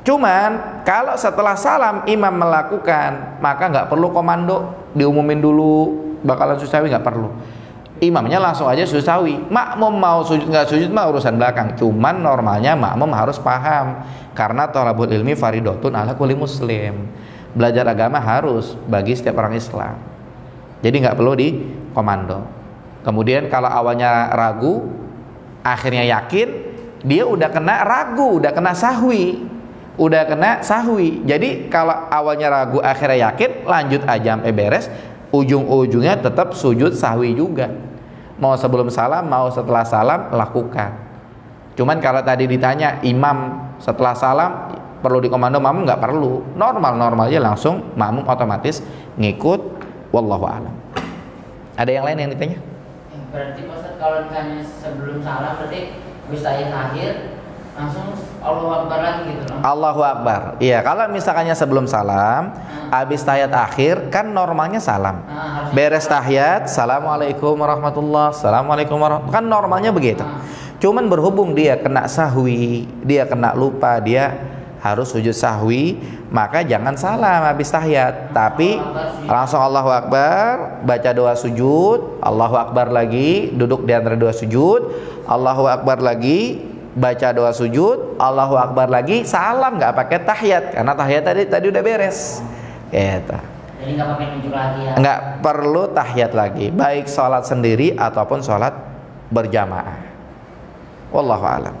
Cuman kalau setelah salam imam melakukan, maka nggak perlu komando diumumin dulu bakalan sujud sahwi, nggak perlu. Imamnya langsung aja sujud sahwi. Makmum mau sujud nggak sujud mah urusan belakang. Cuman normalnya makmum harus paham, karena thalabul ilmi faridatun ala kulli muslim. Belajar agama harus bagi setiap orang Islam. Jadi nggak perlu di komando. Kemudian kalau awalnya ragu, akhirnya yakin, dia udah kena ragu, udah kena sahwi, Jadi kalau awalnya ragu, akhirnya yakin, lanjut aja sampai beres, ujung-ujungnya tetap sujud sahwi juga. Mau sebelum salam, mau setelah salam, lakukan. Cuman kalau tadi ditanya imam setelah salam perlu dikomando makmum, nggak perlu. Normal aja langsung makmum otomatis ngikut. Wallahu a'lam. Ada yang lain yang ditanya? Berarti Ustaz kalau misalnya sebelum salam berarti habis tahiyat akhir langsung Allahu Akbar lagi gitu loh. Allahu Akbar. Iya, kalau misalkannya sebelum salam, habis tahiyat akhir kan normalnya salam. Beres tahiyat, Assalamualaikum warahmatullahi, Assalamualaikum warahmatullahi. Kan normalnya begitu. Cuman berhubung dia kena sahwi, dia kena lupa, dia harus sujud sahwi, maka jangan salam habis tahiyat, tapi langsung Allahu Akbar, baca doa sujud, Allahu Akbar lagi, duduk di antara dua sujud, Allahu Akbar lagi, baca doa sujud, Allahu Akbar lagi, salam, nggak pakai tahiyat, karena tahiyat tadi udah beres. Gitu. Jadi nggak pakai nunjuk lagi ya? Nggak perlu tahiyat lagi, baik sholat sendiri ataupun sholat berjamaah. Wallahu a'lam.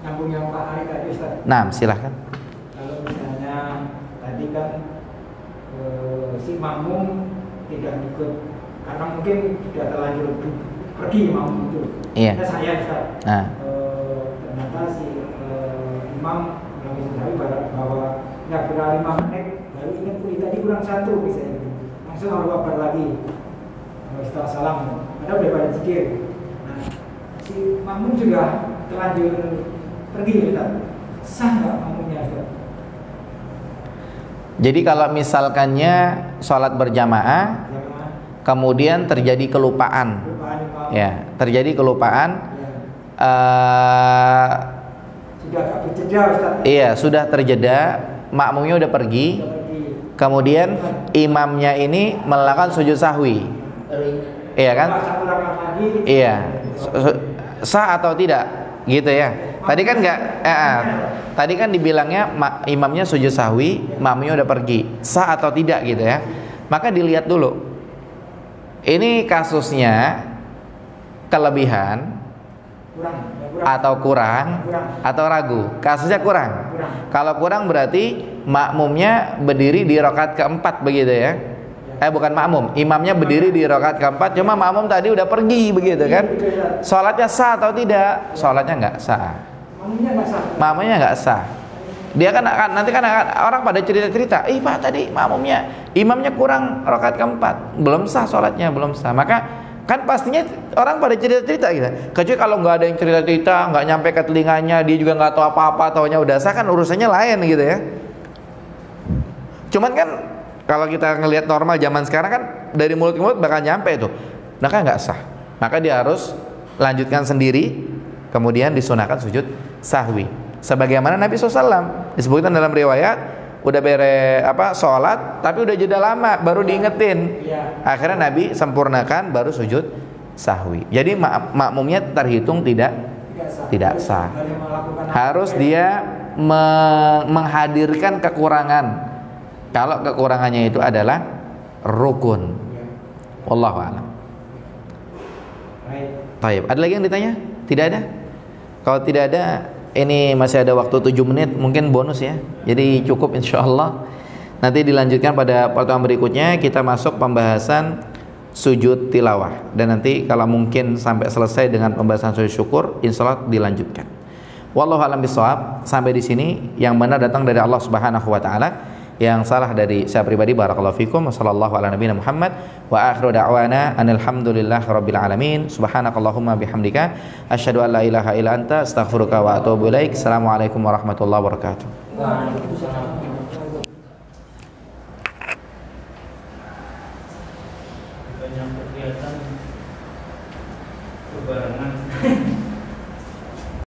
nyambung yang Pak Ari tadi Ustaz. Nah, silahkan. Kalau misalnya tadi kan si makmum tidak ikut karena mungkin sudah terlanjur pergi makmum itu. Iya. Saya Ustaz. Nah. Ternyata si imam lagi sendiri bahwa nggak kira 5 menit baru ingat tadi kurang 1 misalnya. Langsung Allahu Akbar lagi. Setelah salam, ada udah pada zikir. Nah, si makmum juga terlanjur pergi, Ustaz. Sah nggak makmumnya, Ustaz? Jadi kalau misalkannya sholat berjamaah, kemudian terjadi kelupaan, ya, terjadi kelupaan, sudah agak berjeda, Ustaz. Iya, sudah terjeda, makmumnya udah pergi, kemudian imamnya ini melakukan sujud sahwi. Iya kan? Iya. Sah atau tidak? Gitu ya. Tadi kan tadi kan dibilangnya imamnya sujud sahwi, makmumnya udah pergi. Sah atau tidak gitu ya. Maka dilihat dulu. Ini kasusnya kelebihan atau kurang atau ragu. Kasusnya kurang. Kalau kurang berarti makmumnya berdiri di rakaat keempat begitu ya. Bukan makmum, imamnya berdiri di rakaat keempat, cuma makmum tadi udah pergi begitu kan? Sholatnya sah atau tidak? Sholatnya nggak sah. Makmumnya nggak sah. Dia kan nanti kan orang pada cerita-cerita, Pak tadi imamnya kurang rakaat keempat, belum sah sholatnya, belum sah. Maka kan pastinya orang pada cerita-cerita gitu. Kecuali kalau nggak ada yang cerita-cerita, nggak nyampe ke telinganya, dia juga nggak tahu apa-apa, taunya udah sah, kan urusannya lain gitu ya. Cuman kan kalau kita ngelihat normal zaman sekarang kan dari mulut ke mulut bakal nyampe itu, maka nggak sah. Maka dia harus lanjutkan sendiri, kemudian disunahkan sujud sahwi. Sebagaimana Nabi SAW disebutkan dalam riwayat, udah sholat, tapi udah jeda lama, baru diingetin. Akhirnya Nabi sempurnakan, baru sujud sahwi. Jadi makmumnya terhitung tidak sah. Harus dia menghadirkan kekurangan. Kalau kekurangannya itu adalah rukun. Wallahu a'lam. Baik. Ada lagi yang ditanya? Tidak ada? Kalau tidak ada, ini masih ada waktu 7 menit, mungkin bonus ya. Jadi cukup insyaallah. Nanti dilanjutkan pada pertemuan berikutnya, kita masuk pembahasan sujud tilawah. Dan nanti kalau mungkin sampai selesai dengan pembahasan sujud syukur, insyaallah dilanjutkan. Wallahu a'lam bishawab. Sampai di sini yang benar datang dari Allah Subhanahu wa taala. Yang salah dari saya pribadi, barakallahu fikum, sallallahu ala nabiyina Muhammad wa akhiru da'wana alhamdulillahi rabbil alamin. Subhanakallahumma bihamdika asyhadu an la ilaha illa anta astaghfiruka wa atubu ilaik. Assalamualaikum warahmatullahi wabarakatuh. Waalaikumsalam.